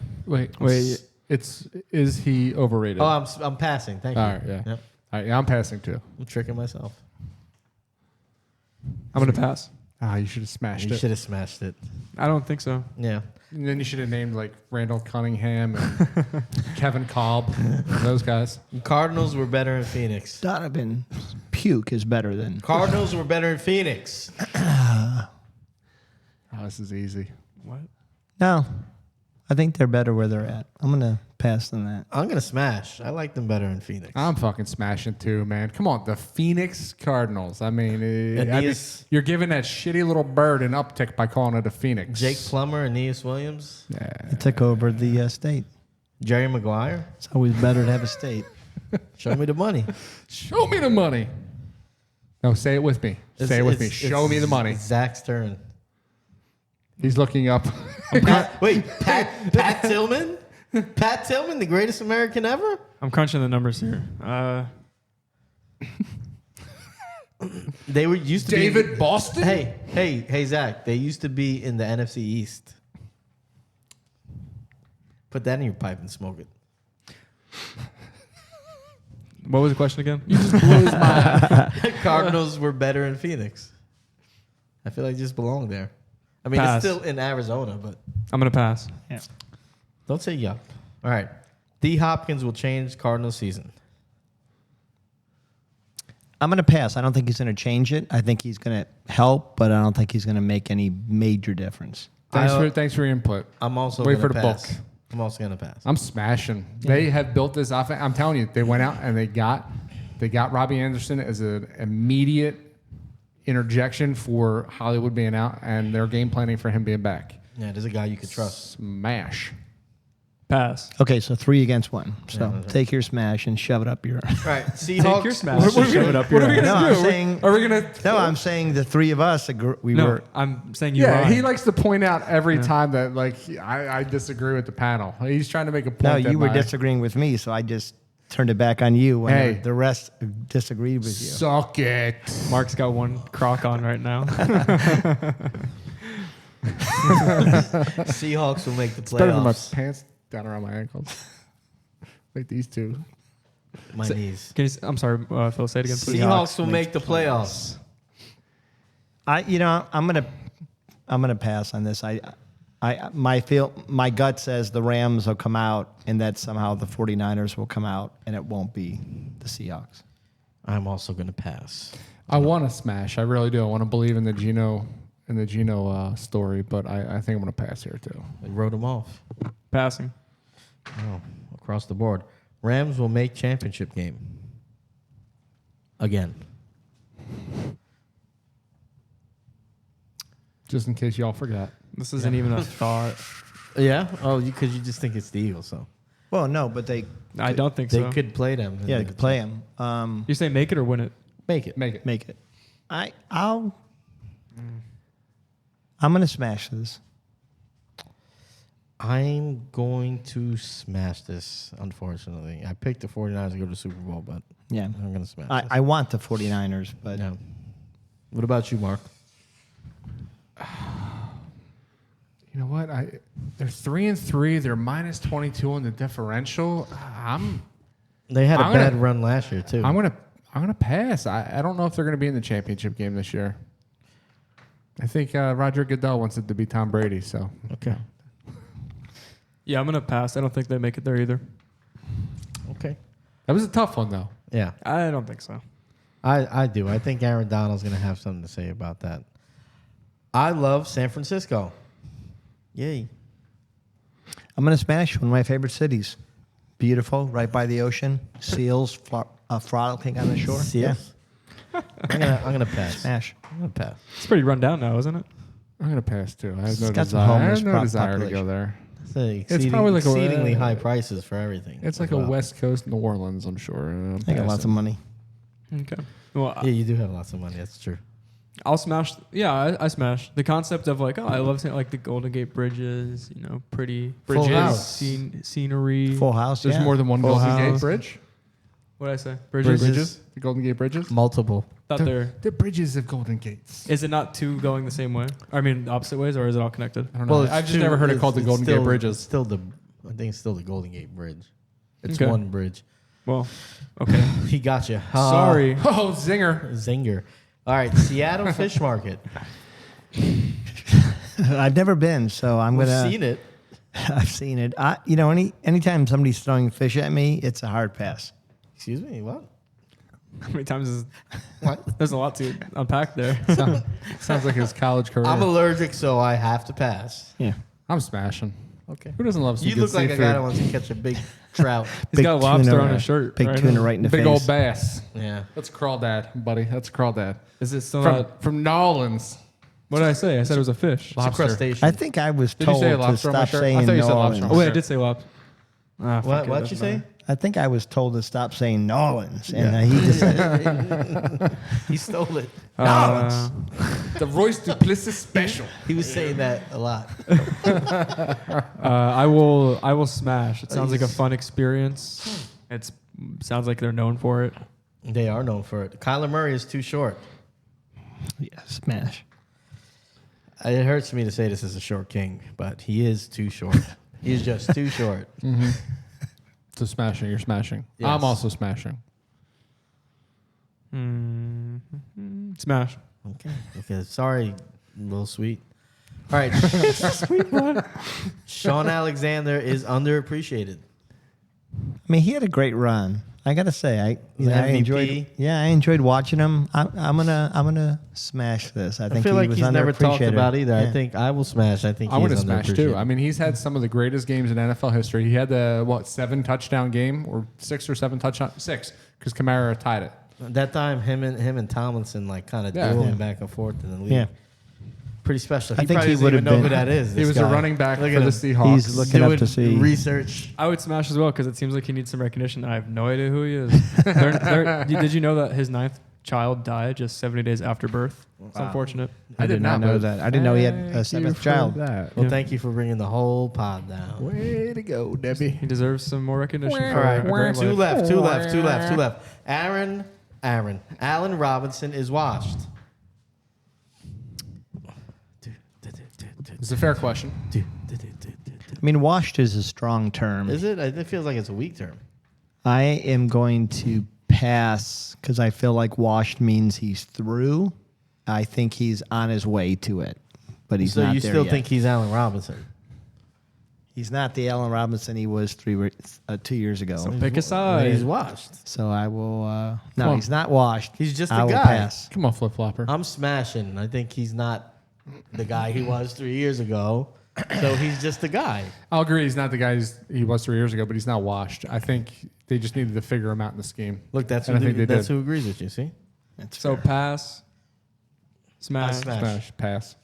Wait. Is he overrated? Oh, I'm passing. Thank you. All right, yeah. Yep. All right, yeah, I'm passing too. I'm tricking myself. I'm going to pass. You should have smashed You it. should have smashed it. I don't think so. Yeah. And then you should have named like Randall Cunningham and Kevin Kolb, those guys. Cardinals were better in Phoenix. Donovan Puke is better than. Cardinals were better in Phoenix. Oh, this is easy. What? No, I think they're better where they're at. I'm going to pass on that. I'm going to smash. I like them better in Phoenix. I'm fucking smashing too, man. Come on, the Phoenix Cardinals. I mean, you're giving that shitty little bird an uptick by calling it a Phoenix. Jake Plummer, Aeneas Williams, They took over the state. Jerry Maguire. It's always better to have a state. Show me the money. Show me the money. No, say it with me. Say it with me. Show me the money. It's Zach's turn. He's looking up. Wait, Pat Tillman? Pat Tillman, the greatest American ever? I'm crunching the numbers here. They were used to David be, Boston? Hey, Zach. They used to be in the NFC East. Put that in your pipe and smoke it. What was the question again? Cardinals were better in Phoenix. I feel like they just belong there. I mean, Pass. it's still in Arizona, but I'm going to pass. Yeah. don't say yup. All right. D. Hopkins will change Cardinal season. I'm going to pass. I don't think he's going to change it. I think he's going to help, but I don't think he's going to make any major difference. Thanks for your input. I'm also Wait gonna for the pass. book. I'm also going to pass. I'm smashing. They have built this offense. I'm telling you, they went out and they got Robbie Anderson as an immediate interjection for Hollywood being out, and they're game planning for him being back. Yeah, there's a guy you could trust. Smash. Pass. Okay, so 3 against 1. So that's right. take your smash and shove it up your. All right, Take Seahawks. your smash and shove it up your ass. No, I'm saying. Are we gonna? No, I'm saying the 3 of us. We No, were. I'm saying you Yeah, lied. he likes to point out every time that I disagree with the panel. He's trying to make a point. No, that you were my- disagreeing with me, so I just turned it back on you when Hey. the rest disagreed with you. Suck it. Mark's got one crock on right now. Seahawks will make the Better than my playoffs. pants down around my ankles. Like these two. My knees. Can you, I'm sorry, Phil, say it again, please. Seahawks will make the playoffs. I'm gonna pass on this. My gut says the Rams will come out, and that somehow the 49ers will come out, and it won't be the Seahawks. I'm also going to pass. I want to smash. I really do. I want to believe in the Geno story, but I think I'm going to pass here too. They wrote them off. Passing. Oh, across the board. Rams will make championship game. Again. Just in case y'all forgot. This isn't even a thought. Yeah? Oh, because you just think it's the Eagles, so. Well, no, but they I don't think They so. could play them. they could play them. You say make it or win it? Make it. Make it. Make it. I'm gonna smash this. I'm going to smash this, unfortunately. I picked the 49ers to go to the Super Bowl, but Yeah, I'm going to smash this. I want the 49ers, but Yeah. What about you, Mark? You know what? They're 3-3. They're minus 22 on the differential. They had a I'm bad gonna- run last year, too. I'm gonna pass. I don't know if they're gonna be in the championship game this year. I think Roger Goodell wants it to be Tom Brady. So Okay. Yeah, I'm going to pass. I don't think they make it there either. Okay. that was a tough one though. Yeah, I don't think so. I do. I think Aaron Donald's going to have something to say about that. I love San Francisco. Yay. I'm gonna smash one of my favorite cities. Beautiful, right by the ocean. Seals frolicking on the shore. Seals? I'm gonna pass. Smash. I'm going to pass. It's pretty run down now, isn't it? I'm gonna pass too. I have It's no got some desire. I homeless have no desire to go population. there. It's probably like exceedingly a high prices for everything. It's as like well. a West Coast New Orleans, I'm sure. I got lots of money. Okay. Well, Yeah, you do have lots of money. That's true. I'll smash. Yeah, I smash the concept of like, oh, I love saying like the Golden Gate bridges. You know, pretty Full bridges, house. scenery. Full house. There's yeah. more than one Full Golden Gate house. Bridge. What did I say? Bridges. Bridges. The Golden Gate bridges. Multiple. Thought they're. The bridges of Golden Gates. Is it not two going the same way? I mean, opposite ways, or is it all connected? I don't know. it's I've just two- never heard it it's- called the it's Golden still- Gate bridges. It's still I think it's still the Golden Gate Bridge. It's Okay. one bridge. Well, okay. He got you. Sorry. Oh, zinger! Zinger. All right, Seattle Fish Market. I've never been, so I'm We've gonna. seen it. I've seen it. Anytime somebody's throwing fish at me, it's a hard pass. Excuse me, what? How many times is? What? There's a lot to unpack there. Sounds like his college career. I'm allergic, so I have to pass. Yeah. I'm smashing. Okay. Who doesn't love some You good look like a seafood? guy that wants to catch a big trout. He's got a lobster tuna, on his shirt. Big right tuna now. right in the Big face. old bass. Yeah. That's crawdad, buddy. That's crawdad. Is it still not? From Nolans. What did I say? I said it was a fish. It's a Lobster. crustacean. I think I was Did you told say to lobster on my stop shirt? I saying thought you said New lobster on Orleans. Oh wait, I did say lobster. Ah, fuck it, What'd you doesn't say? matter. I think I was told to stop saying New Orleans, and he just said, He stole it. The Royce Duplessis special. He was saying that a lot. I will smash. It sounds like a fun experience. It sounds like they're known for it. They are known for it. Kyler Murray is too short. yeah, smash. It hurts me to say this as a short king, but he is too short. He's just too short. So smashing. You're smashing. Yes. I'm also smashing. Smash. Okay. Because sorry, little sweet. All right. Sean Alexander is underappreciated. I mean, he had a great run. I gotta say, I MVP. enjoyed. Yeah, I enjoyed watching him. I'm gonna smash this. I think feel he like was he's never talked underappreciated. about either. I Yeah. think I will smash. I think I want he's to smash too. I underappreciated. mean, he's had some of the greatest games in NFL history. He had the 7 touchdown game or 6 or 7 touchdown 6 because Kamara tied it. That time, him and Tomlinson like kind of Yeah. dueling Yeah. back and forth in the league. Yeah. Pretty special. I think probably he doesn't would even have know who been- that is. He this was guy. a running back Look for at the him. Seahawks. He's looking up Doing to see. research. I would smash as well because it seems like he needs some recognition. I have no idea who he is. Did you know that his 9th child died just 70 days after birth? It's unfortunate. I did not know that. I didn't know he had a 7th child. That. Well, thank you for bringing the whole pod down. Way to go, Debbie. He deserves some more recognition. All For right, a great two life. left. Allen Robinson is washed. It's a fair question. I mean, washed is a strong term. Is it? It feels like it's a weak term. I am going to pass because I feel like washed means he's through. I think he's on his way to it, but he's So not you there still yet. think he's Allen Robinson? He's not the Allen Robinson he was 2 years ago. So pick a He's side. washed. So I will. No, on. he's not washed. He's just I a will guy. pass. Come on, flip flopper. I'm smashing. I think he's not the guy he was 3 years ago. So he's just a guy. I'll agree. He's not the guy he was 3 years ago, but he's not washed. I think they just needed to figure him out in the scheme. Look, that's And I think who, they that's did. who agrees with you. See, So pass. Smash. Smash. Pass.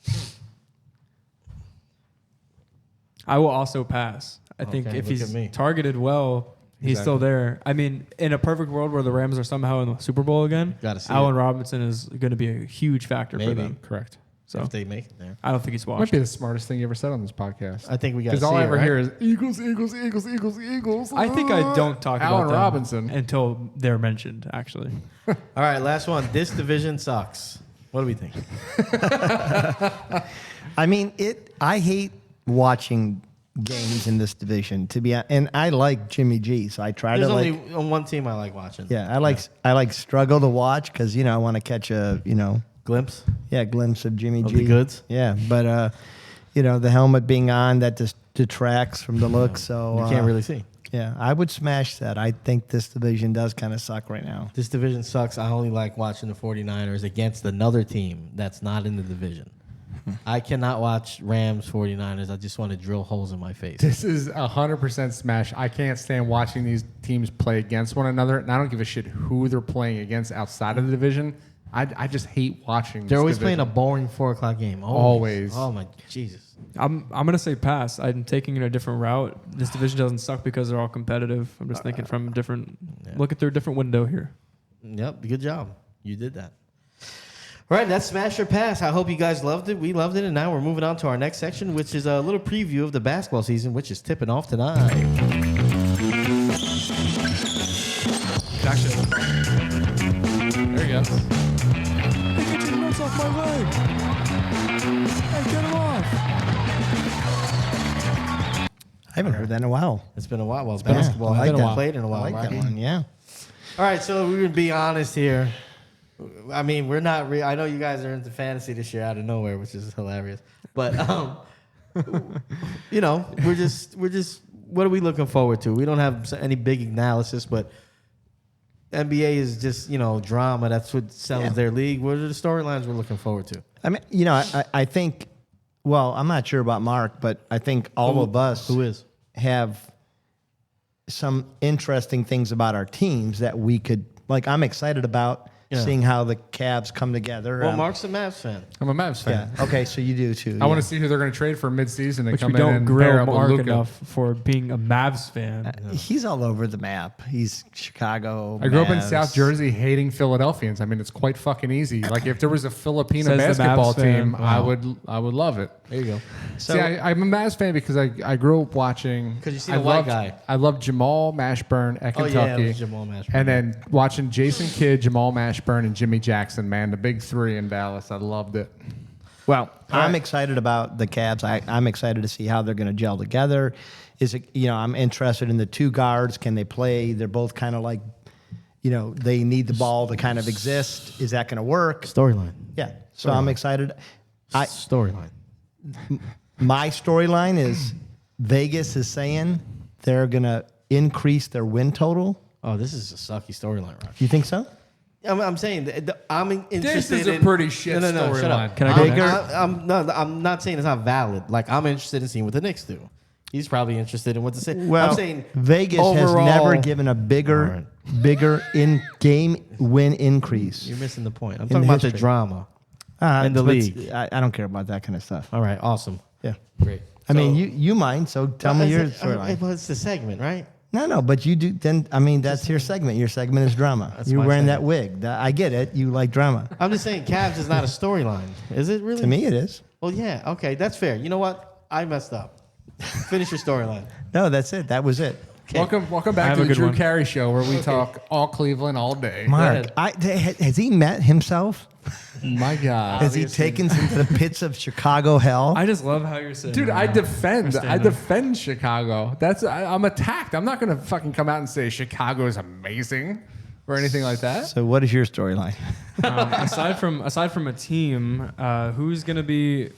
I will also pass. I think Okay, if look he's at me. targeted well, he's Exactly. still there. I mean, in a perfect world where the Rams are somehow in the Super Bowl again, Gotta see Allen it. Robinson is going to be a huge factor for Maybe. them. Correct. So if they make it there, I don't think he's Might washed. be the smartest thing you ever said on this podcast. I think we got to Because see all I it, ever right? hear is Eagles, Eagles, Eagles, Eagles, Eagles. I think I don't talk Allen about them Robinson. until they're mentioned, actually. All right, last one. This division sucks. What do we think? I mean, I hate watching games in this division and I like Jimmy G, so I try There's to only like. one team I like watching. Yeah, I like struggle to watch because I want to catch a Glimpse glimpse of Jimmy of G. the goods. Yeah, but the helmet being on that just detracts from the look. So You can't really see. Yeah, I would smash that. I think this division does kind of suck right now. This division sucks. I only like watching the 49ers against another team that's not in the division. I cannot watch Rams 49ers. I just want to drill holes in my face. This is 100% smash. I can't stand watching these teams play against one another, and I don't give a shit who they're playing against outside of the division. I just hate watching. They're this always division. playing a boring 4 o'clock game. Always. Oh my Jesus. I'm gonna say pass. I'm taking it a different route. This division doesn't suck because they're all competitive. I'm just thinking from a different look at their different window here. Yep. Good job. You did that. All right, that's Smash or Pass. I hope you guys loved it. We loved it, and now we're moving on to our next section, which is a little preview of the basketball season, which is tipping off tonight. There you go. Get your nuts off my leg! Hey, get him off! I haven't heard that in a while. It's been a while. Well, been a- basketball I like hasn't that. played in a while, I like right? that one. Yeah. All right, so we're gonna be honest here. I mean, we're not. I know you guys are into fantasy this year out of nowhere, which is hilarious. But we're just. What are we looking forward to? We don't have any big analysis, but NBA is just drama. That's what sells their league. What are the storylines we're looking forward to? I mean, I think. Well, I'm not sure about Mark, but I think all of us Who is? have some interesting things about our teams that we could like. I'm excited about seeing how the Cavs come together. Well, Mark's a Mavs fan. I'm a Mavs fan. Yeah. Okay, so you do too. I want to see who they're going to trade for midseason and Which come we in don't and pair grill up with Mark Luka. enough for being a Mavs fan. He's all over the map. He's Chicago. I grew up in Mavs. South Jersey hating Philadelphians. I mean, it's quite fucking easy. Like if there was a Filipino Says the basketball Mavs fan. team, Wow. I would love it. There you go. So See, I'm a Mavs fan because I grew up watching. 'Cause you see I the white loved- guy. I loved Jamal Mashburn at Oh, Kentucky. yeah, it was Jamal Mashburn. And then watching Jason Kidd, Jamal Mashburn, and Jimmy Jackson, man, the big three in Dallas. I loved it. Well, I'm excited about the Cavs. I'm excited to see how they're going to gel together. Is it, I'm interested in the two guards. Can they play? They're both kind of like, they need the ball to kind of exist. Is that going to work? Storyline. Yeah. So I'm excited. Storyline. My storyline is Vegas is saying they're going to increase their win total. Oh, this is a sucky storyline, Rock. You think so? I'm saying I'm interested. is a in, pretty shit no, shut storyline. up. Can I go Bigger- next? I'm not saying it's not valid. Like I'm interested in seeing what the Knicks do. He's probably interested in what to say. Well, I'm saying Vegas overall, has never given a bigger in game win increase. You're missing the point. I'm in talking the about the history. drama in the league. I don't care about that kind of stuff. All right, awesome, Yeah. great. I mean, you mind, so tell me your Well, storyline. it's the segment, right? No, but you do. Then I mean, that's your segment. Your segment is drama. That's You're my wearing that segment. wig. I get it. You like drama. I'm just saying, Cavs is not a storyline. Is it really? To me, it is. Well, yeah. Okay, that's fair. You know what? I messed up. Finish your storyline. No, that's it. That was it. Welcome I back have to a the good Drew one. Carey Show, where we talk all Cleveland all day. Mark, has he met himself? My God, Has he taken us into the pits of Chicago hell? I just love how you're saying, dude, I defend standing. Chicago. I'm attacked. I'm not gonna fucking come out and say Chicago is amazing or anything like that. So what is your storyline? aside from a team, who's gonna be?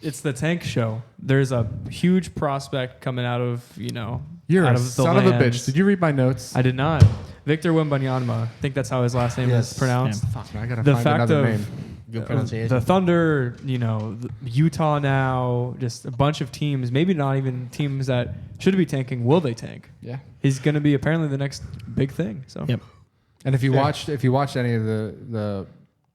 It's the tank show. There's a huge prospect coming out of You're out a of the son of a lands. bitch. Did you read my notes? I did not. Victor Wembanyama. I think that's how his last name is pronounced. Fuck, man, I gotta The find fact another of name. Good pronunciation. the Thunder, Utah now, just a bunch of teams, maybe not even teams that should be tanking. Will they tank? Yeah. He's going to be apparently the next big thing. So Yep. And if you watched any of the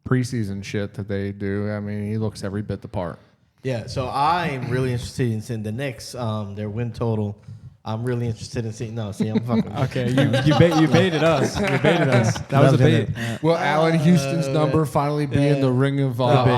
preseason shit that they do, I mean, he looks every bit the part. Yeah, so I'm really interested in seeing the Knicks, their win total. I'm really interested in seeing. No, see, I'm fucking. okay, you baited us. You baited us. That was a bait. Will Allen Houston's number finally be in the Ring of Honor?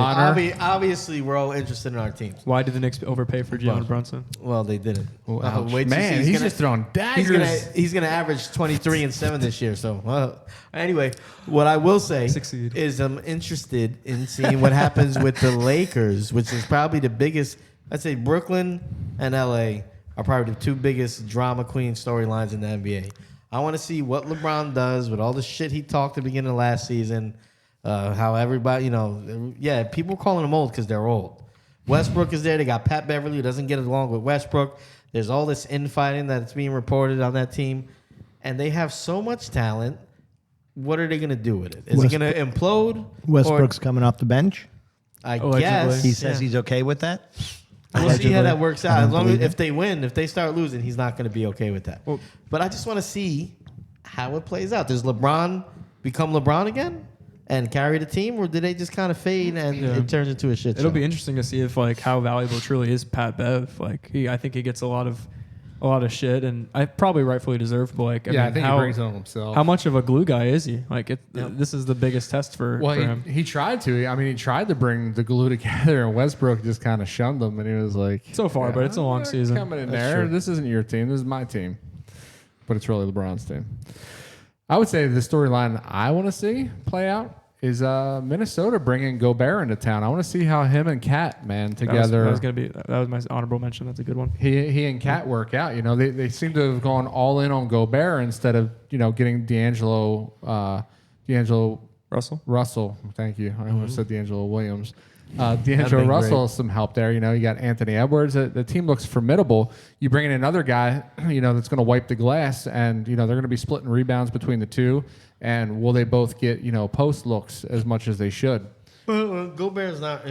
Obviously, we're all interested in our teams. Why did the Knicks overpay for Jalen Brunson? Well, they didn't. Ouch. Wait till you see, Man, he's just throwing daggers. He's gonna average 23 and 7 this year. So, anyway, what I will say Succeed. is I'm interested in seeing what happens with the Lakers, which is probably the biggest. I'd say Brooklyn and LA are probably the two biggest drama queen storylines in the NBA. I want to see what LeBron does with all the shit he talked at the beginning of last season. How everybody, people are calling him old because they're old. Westbrook is there. They got Pat Beverly, who doesn't get along with Westbrook. There's all this infighting that's being reported on that team. And they have so much talent. What are they going to do with it? Is it going to implode? Westbrook's coming off the bench. I Allegedly. guess. He says he's okay with that. We'll see how that works out. I don't As long as believe it. if they win, if they start losing, he's not going to be okay with that. But I just want to see how it plays out. Does LeBron become LeBron again and carry the team, or do they just kind of fade and it turns into a shit show? It'll be interesting to see if how valuable truly is Pat Bev. I think he gets a lot of shit, and I probably rightfully deserved. But I think he brings it on himself. How much of a glue guy is he? This is the biggest test for him. He tried to. I mean, he tried to bring the glue together, and Westbrook just kind of shunned him, and he was like, So far, but it's a long season. Coming in That's there. true. This isn't your team. This is my team. But it's really LeBron's team. I would say the storyline I want to see play out is Minnesota bringing Gobert into town. I want to see how him and Cat, together. That was my honorable mention. That's a good one. He and Cat work out. They seem to have gone all in on Gobert instead of getting D'Angelo Russell. Thank you. I almost said D'Angelo Williams. D'Angelo been Russell, great. some help there. You got Anthony Edwards. The team looks formidable. You bring in another guy, that's going to wipe the glass, and they're going to be splitting rebounds between the two. And will they both get post looks as much as they should? Well, Gobert's not,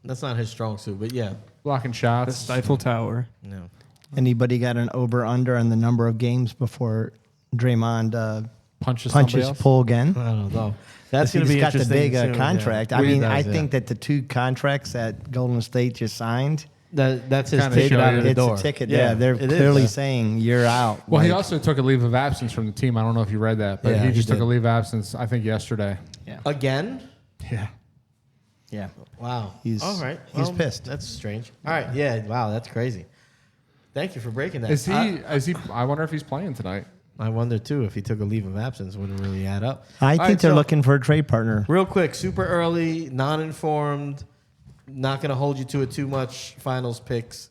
that's not his strong suit, but yeah. Blocking The shots. Stifle Tower. No. Anybody got an over/under on the number of games before Draymond Punches somebody else. pull again? I don't know. That's He going to be just got the interesting. big soon, yeah. contract. I He mean, does, I yeah. think that the two contracts that Golden State just signed, that's his Kinda ticket show out you. of the it's door. a ticket. Yeah, they're it is, clearly yeah. saying you're out. Well, he Like, also took a leave of absence from the team. I don't know if you read that, but Yeah, he he just took did. a leave of absence, I think, yesterday. Again? Yeah. yeah. Wow. He's- all right. he's pissed. That's strange. All right. Yeah. Wow. That's crazy. Thank you for breaking that. Is he? I wonder if he's playing tonight. I wonder too if he took a leave of absence, wouldn't really add up. I All think right, they're so- looking for a trade partner. Real quick, super early, non-informed, not going to hold you to it too much. Finals picks.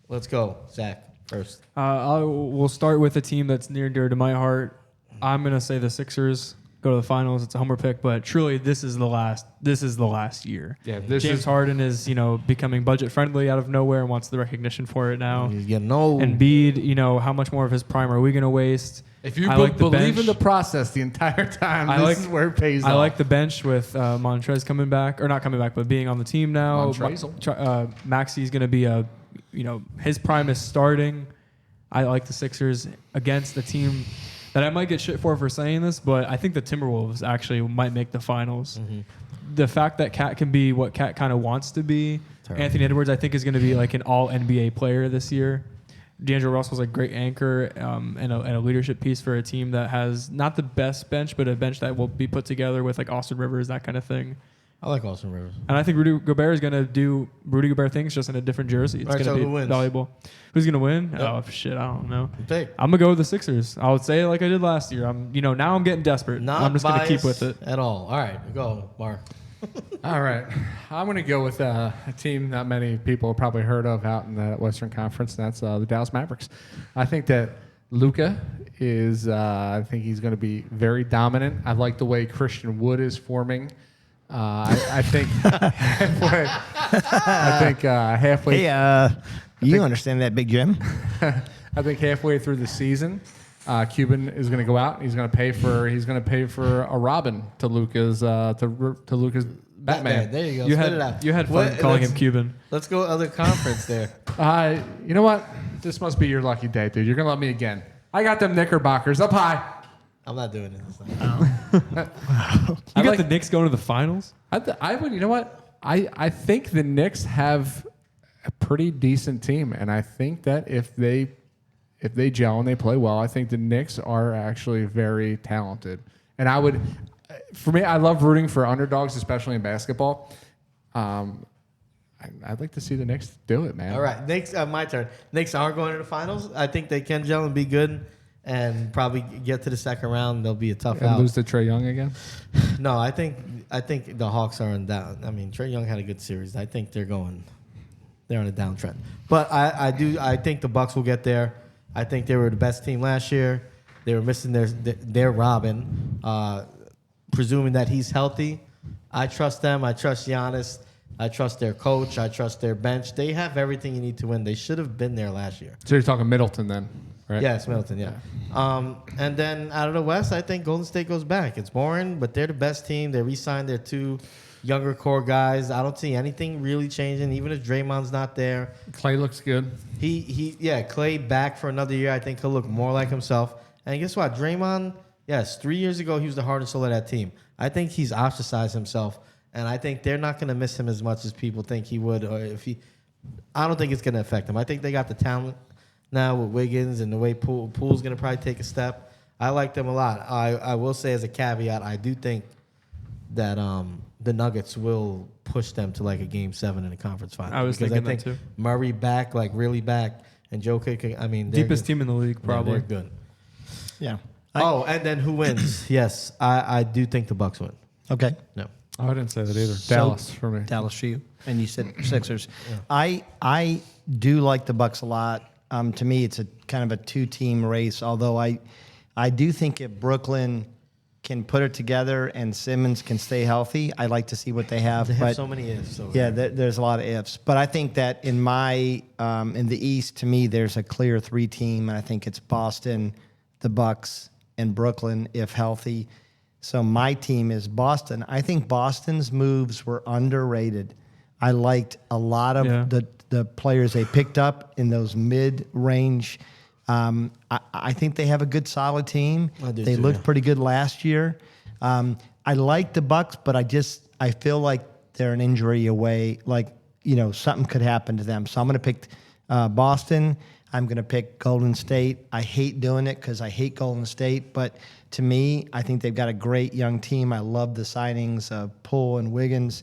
Let's go, Zach. First. We'll start with a team that's near and dear to my heart. I'm gonna say the Sixers go to the finals. It's a homer pick, but truly, this is the last year. Yeah, this James is- Harden is becoming budget friendly out of nowhere and wants the recognition for it now. He's getting old. And Embiid, how much more of his prime are we gonna waste? If you I like the believe bench. in the process the entire time, I this like- is where it pays I off. like the bench with Montrez coming back, or not coming back, but being on the team now. Montrezl. Maxi's going to be his prime is starting. I like the Sixers against the team that I might get shit for saying this, but I think the Timberwolves actually might make the finals. Mm-hmm. The fact that Cat can be what Cat kind of wants to be, Anthony Edwards, I think, is going to be like an all NBA player this year. D'Angelo Russell's a great anchor and a leadership piece for a team that has not the best bench, but a bench that will be put together with like Austin Rivers, that kind of thing. I like Austin Rivers. And I think Rudy Gobert is going to do Rudy Gobert things just in a different jersey. It's All right, going to so be who wins? valuable. Who's going to win? Yep. Oh, shit. I don't know. Pick. I'm going to go with the Sixers. I would say it like I did last year. Now I'm getting desperate. Not I'm just going to keep with it. at all. All right, go, Mark. All right. I'm going to go with a team not many people have probably heard of out in the Western Conference. And that's the Dallas Mavericks. I think that Luka is, I think he's going to be very dominant. I like the way Christian Wood is forming. I think halfway. Halfway. Hey, you understand that, Big Jim? I think halfway through the season, Cuban is going to go out. He's going to pay for a Robin to Luka's Batman. There you go. You Spit it out. had fun calling him Cuban. Let's go other conference there. You know what? This must be your lucky day, dude. You're going to love me again. I got them Knickerbockers up high. I'm not doing it this time. You got the Knicks going to the finals? I would. You know what? I think the Knicks have a pretty decent team, and I think that if they gel and they play well, I think the Knicks are actually very talented. And for me, I love rooting for underdogs, especially in basketball. I'd like to see the Knicks do it, man. All right, Knicks. My turn. Knicks aren't going to the finals. I think they can gel and be good, and probably get to the second round. They'll be a tough And out. lose to Trae Young again. No, I think the Hawks are in down. I mean, Trae Young had a good series. I think they're on a downtrend. But I think the Bucks will get there. I think they were the best team last year. They were missing their Robin. Presuming that he's healthy, I trust them. I trust Giannis. I trust their coach. I trust their bench. They have everything you need to win. They should have been there last year. So you're talking Middleton then, right? Yes, Middleton, yeah. And then out of the West, I think Golden State goes back. It's boring, but they're the best team. They re-signed their 2 younger core guys. I don't see anything really changing, even if Draymond's not there. Clay looks good. Clay back for another year. I think he'll look more like himself. And guess what? Draymond, yes, 3 years ago, he was the heart and soul of that team. I think he's ostracized himself, and I think they're not going to miss him as much as people think he would. I don't think it's going to affect him. I think they got the talent now with Wiggins, and the way Poole's going to probably take a step. I like them a lot. I will say as a caveat, I do think that the Nuggets will push them to like a Game 7 in the conference final. I was thinking that too. Murray back, like really back, and Jokic. I mean, Deepest team in the league, probably. Yeah, they're good. Yeah. And then who wins? Yes, I do think the Bucks win. Okay. No. Oh, I didn't say that either. So- Dallas for me. Dallas for you, and you said Sixers. I do like the Bucks a lot. To me, it's a kind of a 2-team race. Although I do think if Brooklyn can put it together and Simmons can stay healthy, I like to see what they have. They have but so many ifs. yeah, there's a lot of ifs. But I think that in the East, to me, there's a clear 3-team, and I think it's Boston, the Bucks, and Brooklyn if healthy. So my team is Boston. I think Boston's moves were underrated. I liked a lot of the players they picked up in those mid-range. I think they have a good, solid team. They looked pretty good last year. I like the Bucks, but I feel like they're an injury away. Like, something could happen to them. So I'm going to pick Boston. I'm going to pick Golden State. I hate doing it because I hate Golden State, but to me, I think they've got a great young team. I love the signings of Poole and Wiggins.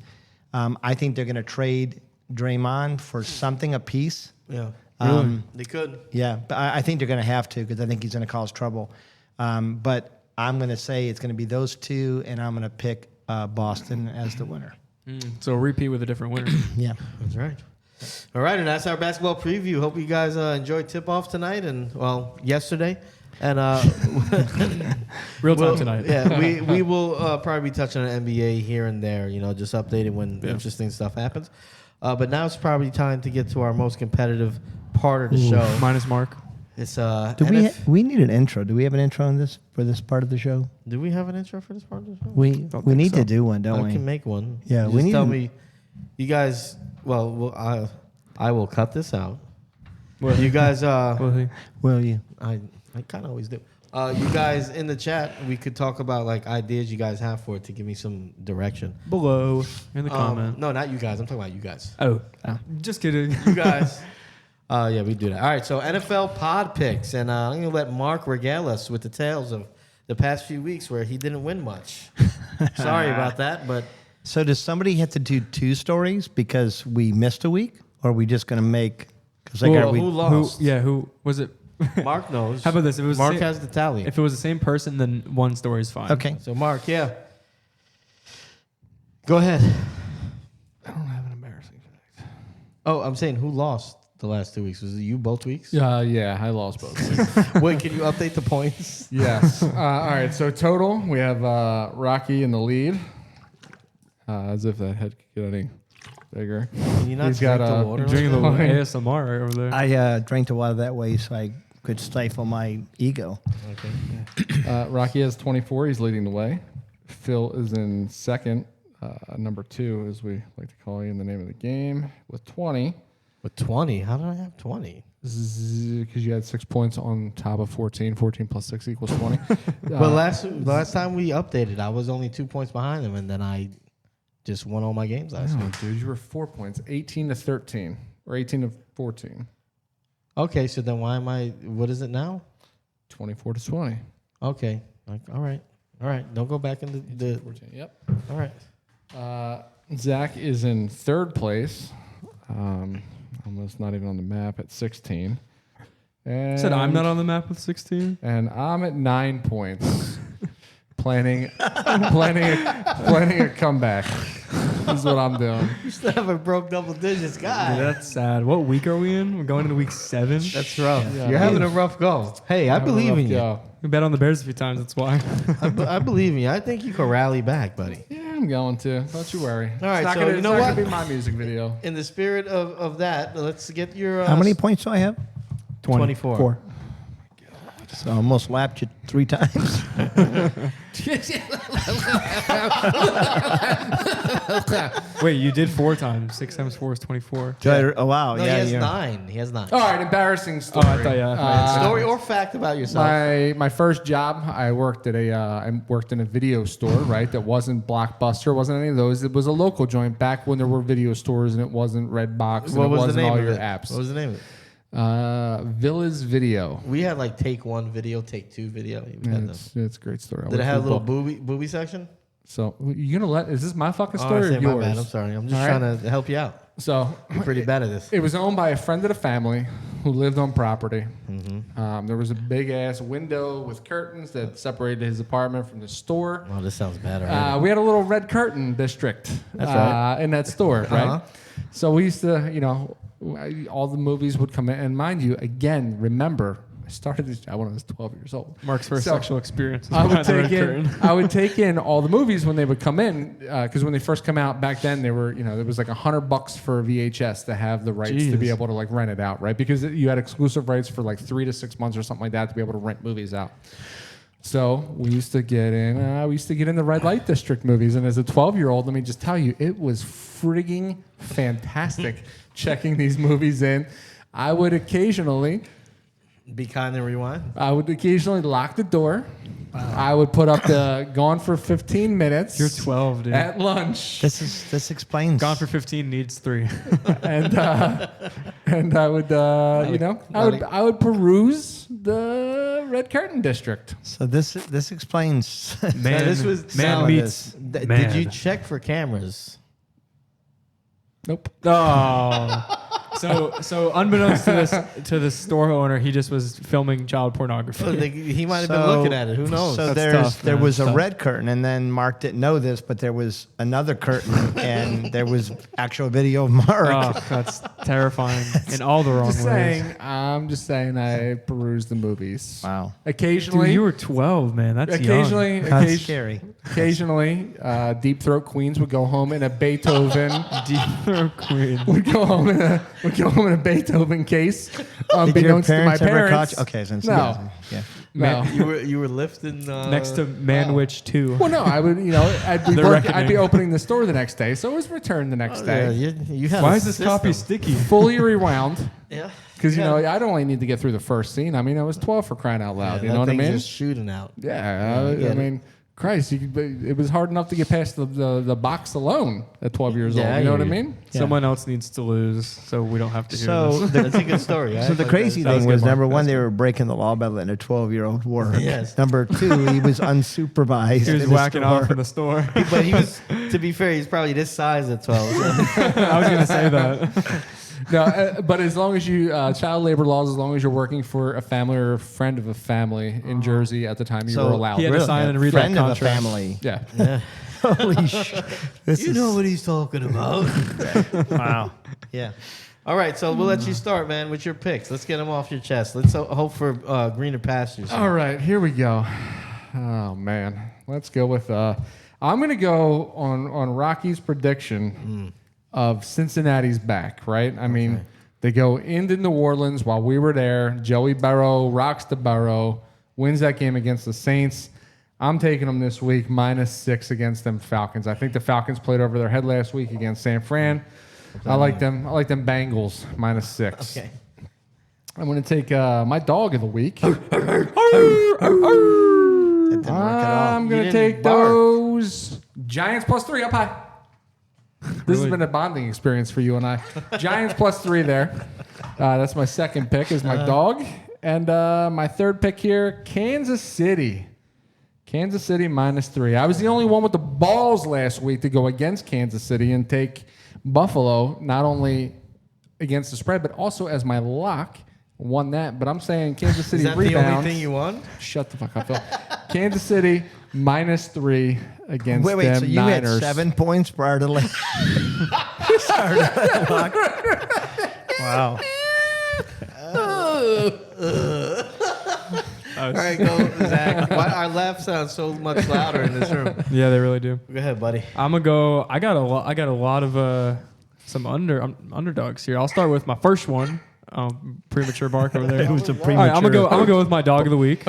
I think they're going to trade Draymond for something apiece. Yeah. They could. Yeah, but I think they're going to have to because I think he's going to cause trouble. But I'm going to say it's going to be those 2, and I'm going to pick Boston as the winner. So repeat with a different winner. Yeah. That's right. All right, and that's our basketball preview. Hope you guys enjoyed tip-off tonight and, yesterday. And Real time tonight. Yeah, we will probably be touching on NBA here and there, just updating when interesting stuff happens. But now it's probably time to get to our most competitive part of the show. Minus Mark. It's we need an intro. Do we have an intro on this for this part of the show? Do we have an intro for this part of the show? We need to do one, don't I we? can make one. Yeah, You we just need tell to- me. You guys. Well, I will cut this out. You guys. Will you? I kind of always do. You guys in the chat, we could talk about like ideas you guys have for it to give me some direction. Below in the comment. No, not you guys. I'm talking about you guys. Oh, just kidding. You guys. Yeah, we do that. All right, so NFL pod picks, and I'm gonna let Mark regale us with the tales of the past few weeks where he didn't win much. Sorry about that, but So does somebody have to do 2 stories because we missed a week, or are we just going to make? Because I got Who lost? Who was it? Mark knows. How about this? If it was Mark the same, has the tally. If it was the same person, then one story is fine. Okay. So Mark, yeah. Go ahead. I don't have an embarrassing fact. Oh, I'm saying who lost the last 2 weeks? Was it you both weeks? Yeah, I lost both. Wait, can you update the points? Yes. All right. So total, we have Rocky in the lead. As if that head could get any bigger. Can you not He's drink got, the water? Drinking the Fine. ASMR right over there. I drank the water that way so I could stifle my ego. Okay. Rocky has 24. He's leading the way. Phil is in second. Number 2, as we like to call you in the name of the game, with 20. With 20? How did I have 20? Because you had 6 points on top of 14. 14 plus 6 equals 20. But last time we updated, I was only 2 points behind him, and then I just won all my games last No, week. dude, you were 4 points. 18 to 13. Or 18 to 14. Okay, so then why am I? What is it now? 24 to 20. Okay. All right. Don't go back into the. 14. Yep. All right. Zach is in third place. Almost not even on the map at 16. And Said I'm not on the map with 16. And I'm at 9 points. planning a comeback. This is what I'm doing. You still haven't broke double digits, guy. That's sad. What week are we in? We're going into week 7. That's rough. Yeah. You're having a rough go. Hey, I believe in you. We bet on the Bears a few times. That's why. I believe in you. I think you can rally back, buddy. Yeah, I'm going to. Don't you worry. All right, It's not so gonna, you it's know not what? gonna be my music video. In the spirit of that, let's get your. How many points do I have? 24. 4. So I almost lapped you 3 times. Wait, you did 4 times. 6 times 4 is 24. Oh, wow. No, yeah, he has yeah. 9. He has 9. All right, embarrassing story. Oh, I thought, yeah. Story or fact about yourself. My first job, I worked in a video store, right? That wasn't Blockbuster, wasn't any of those. It was a local joint back when there were video stores and it wasn't Redbox and What it was the wasn't name all of your it? apps. What was the name of it? Villa's Video. We had like take 1 video, take 2 video. We Yeah, had them. it's a great story. I Did it worked have a with little both. booby section? So you gonna let? Is this my fucking Oh, story I say or my yours? bad. I'm sorry. I'm just All trying right. to help you out. So You're pretty bad at this. it was owned by a friend of the family who lived on property. Mm-hmm. There was a big ass window with curtains that separated his apartment from the store. Oh, this sounds bad already. We had a little red curtain district That's right. in that store, right? Uh-huh. So we used to, all the movies would come in. And mind you, again, remember, I started this job when I was 12 years old. Mark's first So, sexual experience. I would behind the red take in. curtain. I would take in all the movies when they would come in, because when they first come out back then, they were, there was like $100 for VHS to have the rights to be Jeez. able to like rent it out, right? Because you had exclusive rights for like 3 to 6 months or something like that to be able to rent movies out. So we used to get in. The red light district movies, and as a 12-year-old, let me just tell you, it was frigging fantastic checking these movies in. I would occasionally. Be kind and rewind. I would occasionally lock the door. I would put up the gone for 15 minutes. You're 12, dude. At lunch, This explains. Gone for 15 needs 3. and I would, I would peruse the red curtain district. So this explains. Man, this was man now meets Did man. you check for cameras? Nope. Oh. So unbeknownst to the store owner, he just was filming child pornography. He might have been looking at it. Who knows? So That's tough, there man. was a Tough. red curtain, and then Mark didn't know this, but there was another curtain, and there was actual video of Mark. Oh, that's terrifying in all the wrong ways. I'm just saying I perused the movies. Wow. Occasionally, Dude, you were 12, man. That's young. That's scary. Occasionally, Deep Throat Queens would go home in a Beethoven. Deep Throat Queen. would go home in a Beethoven case. Did your Unbeknownst to my parents ever parents. caught you? Okay, since No. yeah. No. You were lifting Next to Manwich 2. Well, no, I would, I'd The be Reckoning. opening the store the next day, so it was returned the next day. you had Why a is this system. copy sticky? Fully rewound. Yeah. Because, I'd only need to get through the first scene. I mean, I was 12 for crying out loud. You know what I mean? Just shooting out. Yeah. I get it. mean, Christ, it was hard enough to get past the box alone at 12 years Yeah, old. You know what I you- mean? Yeah. Someone else needs to lose, so we don't have to hear So this. That's a good story. So the crazy That was thing good, was, Mark. number That one, was they were breaking the law by letting a 12-year-old work. Yes. Number two, he was unsupervised. He was in the whacking store. off in the store. But he was, to be fair, he's probably this size at 12. So. I was going to say that. No, but as long as you child labor laws, as long as you're working for a family or a friend of a family in Jersey at the time, you were allowed. he had to sign and read that Friend of a contract. family. Yeah. Holy shit. You know what he's talking about. Wow. Yeah. All right, so we'll let you start, man, with your picks. Let's get them off your chest. Let's hope for greener pastures. All right, here we go. Oh man, let's go with. I'm going to go on Rocky's prediction of Cincinnati's back. Right? I mean, they go into New Orleans while we were there. Joey Burrow rocks the Burrow, wins that game against the Saints. I'm taking them this week -6 against them Falcons. I think the Falcons played over their head last week against San Fran. I like them. I like them Bengals -6. Okay. I'm going to take my dog of the week. That didn't work at all. I'm You going to didn't take bark. those Giants +3 up high. This has been a bonding experience for you and I. Giants +3 there. That's my second pick is my dog. And my third pick here, Kansas City. Kansas City -3. I was the only one with the balls last week to go against Kansas City and take Buffalo, not only against the spread, but also as my lock. Won that, but I'm saying Kansas City Is that rebounds. the only thing you won? Shut the fuck up, Phil. Kansas City -3 against Wait, them so you Niners. had 7 points prior to late. Wow. All right, go, Zach. Why our laughs sound so much louder in this room? Yeah, they really do. Go ahead, buddy. I'm gonna go. I got a lot of some underdogs here. I'll start with my first one. Premature bark over there. It was a All right, I'm gonna go with my dog of the week.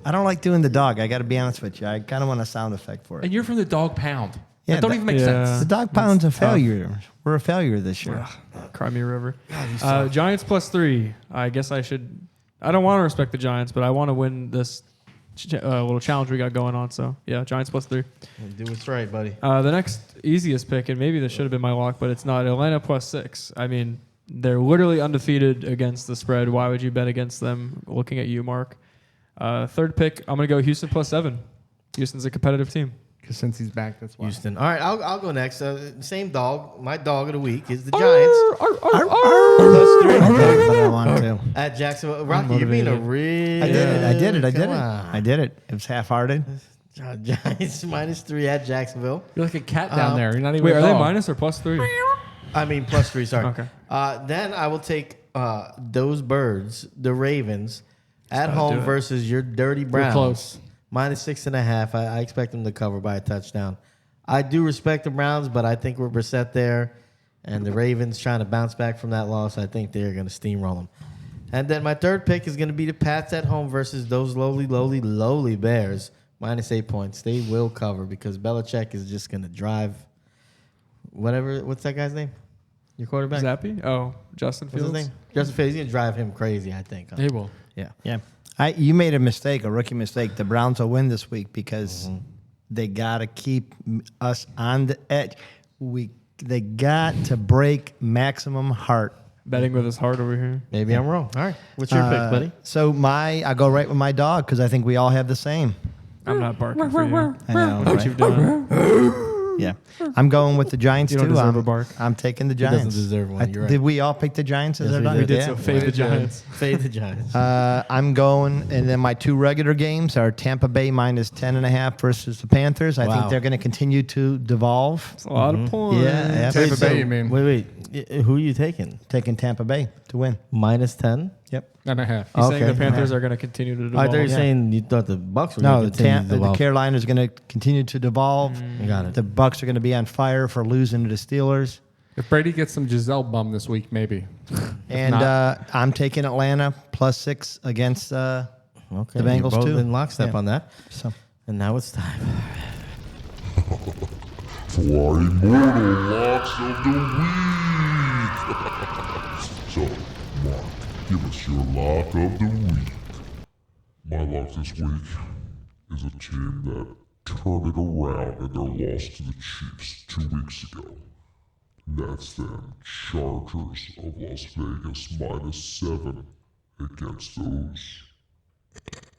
I don't like doing the dog. I got to be honest with you. I kind of want a sound effect for it. And you're from the dog pound. Yeah, that don't that- even make Yeah. sense. The dog pound's a failure. We're a failure this year. Cry me a river. Giants +3. I guess I should. I don't want to respect the Giants, but I want to win this little challenge we got going on. So yeah, Giants +3. Do what's right, buddy. The next easiest pick, and maybe this should have been my lock, but it's not. Atlanta +6. I mean, they're literally undefeated against the spread. Why would you bet against them? Looking at you, Mark. Third pick, I'm gonna go Houston +7. Houston's a competitive team. Because since he's back, that's why. Houston. All right, I'll go next. Same dog. My dog of the week is the Giants. +3 But I want to. at Jacksonville. Rocky, you're being a real. I did it. Come on. I did it. It was half-hearted. Giants -3 at Jacksonville. You're like a cat down there. You're not even. Wait, a are they dog. minus or +3? I mean +3. Sorry. Okay. Then I will take those birds, the Ravens, at gotta home do it. versus your dirty Browns. close. -6.5. I expect them to cover by a touchdown. I do respect the Browns, but I think we're Brissett there, and the Ravens trying to bounce back from that loss. I think they're going to steamroll them. And then my third pick is going to be the Pats at home versus those lowly Bears. -8 points. They will cover because Belichick is just going to drive whatever. What's that guy's name? Your quarterback? Zappy? Oh, Justin What's Fields. his name? Justin Fields. He's going to drive him crazy, I think. They will. Yeah. Yeah. You made a mistake, a rookie mistake. The Browns will win this week because they got to keep us on the edge. They got to break maximum heart. Betting with his heart over here. Maybe I'm wrong. All right. What's your pick, buddy? So I go right with my dog because I think we all have the same. I'm not barking for you. I know, Look what right? you've done. Yeah. I'm going with the Giants You don't too. deserve a bark. I'm taking the He doesn't Giants. deserve one. You're right. Did we all pick the Giants as Yes, our we dog? did. We did, Yeah. so fade the Giants. Fade the Giants. I'm going, and then my 2 regular games are Tampa Bay -10.5 versus the Panthers. I Wow. think they're going to continue to devolve. It's a lot of points. Yeah, Tampa So- Bay, you mean? Wait. Who are you taking? Taking Tampa Bay to win. -10? Yep. And a half. He's saying Okay. the Panthers are going to continue to I devolve. thought you were yeah. saying you thought the Bucks were No, going to continue to the develop. Carolinas going to continue to devolve. You got it. The Bucks are going to be on fire for losing to the Steelers. If Brady gets some Giselle bum this week, maybe. And I'm taking Atlanta +6 against Okay, the Bengals you're both too. in lockstep Yeah. on that. So And now it's time. For our immortal locks of the week. So, Mark, give us your lock of the week. My lock this week is a team that turned it around in their loss to the Chiefs 2 weeks ago. That's them Chargers of Las Vegas -7 against those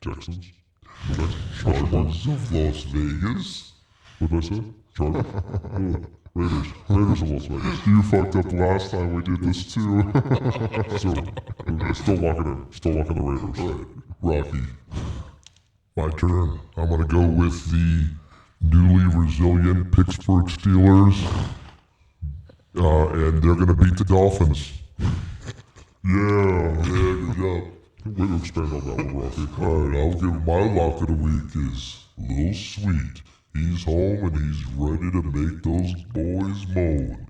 Texans. Chargers of Las Vegas. What did I say? Chargers? Raiders. Raiders of Las Vegas. You fucked up last time we did this too. So, still locking in. Still locking the Raiders. All right. Rocky. My turn. I'm going to go with the newly resilient Pittsburgh Steelers. And they're going to beat the Dolphins. Yeah, good job. Way to expand on that one, Rocky. All right, I'll give my lock of the week is Lil Sweet. He's home and he's ready to make those boys moan.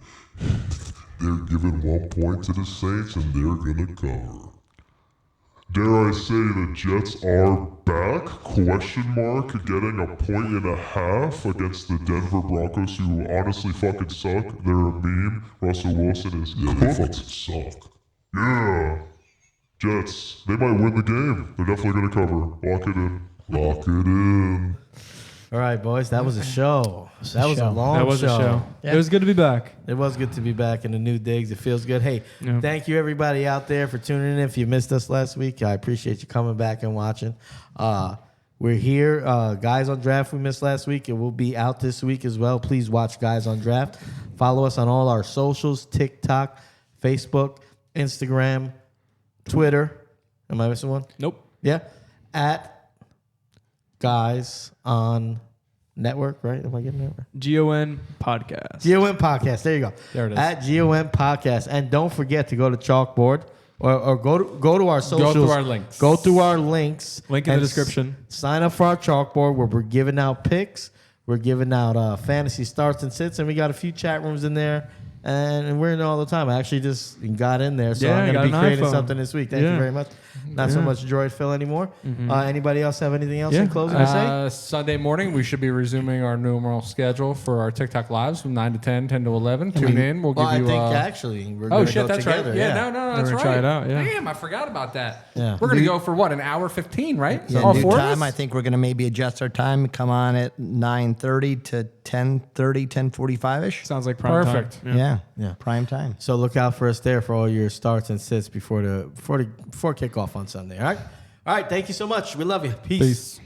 They're giving 1 point to the Saints and they're going to cover. Dare I say the Jets are back? Question mark. Getting a 1.5 against the Denver Broncos, who honestly fucking suck. They're a meme. Russell Wilson is cooked. They fucking suck. Yeah. Jets. They might win the game. They're definitely going to cover. Lock it in. Lock it in. All right, boys. That was a show. That was a long show. That was a show. Yeah. It was good to be back. It was good to be back in the new digs. It feels good. Hey, thank you everybody out there for tuning in. If you missed us last week, I appreciate you coming back and watching. We're here. Guys on Draft we missed last week. It will be out this week as well. Please watch Guys on Draft. Follow us on all our socials, TikTok, Facebook, Instagram, Twitter. Am I missing one? Nope. Yeah. At Guys on Network, right? Am I getting that right? GON Podcast. GON Podcast. There you go. There it is. At GON Podcast. And don't forget to go to Chalkboard or go to our socials. Go through our links. Go through our links. Link in the and description. Sign up for our Chalkboard where we're giving out picks. We're giving out fantasy starts and sits. And we got a few chat rooms in there. And we're in there all the time. I actually just got in there. So Yeah, I'm going to got be an creating iPhone. something this week. Thank you very much. Not so much Droid Phil anymore. Anybody else have anything else in closing to say? Sunday morning, we should be resuming our normal schedule for our TikTok lives from 9 to 10, 10 to 11. Tune in. We'll give I you. think actually we're Oh going to shit, go that's together. right. Yeah, no, that's gonna right. try it out, yeah. Damn, I forgot about that. Yeah. We're gonna go for what, an hour 15, right? Yeah, All new four of time. us? I think we're going to maybe adjust our time. Come on at 9:30 to 10:30, 10:45ish. Sounds like prime Perfect. time. Yeah, prime time. So look out for us there for all your starts and sits before kickoff on Sunday. All right. Thank you so much. We love you. Peace. Peace.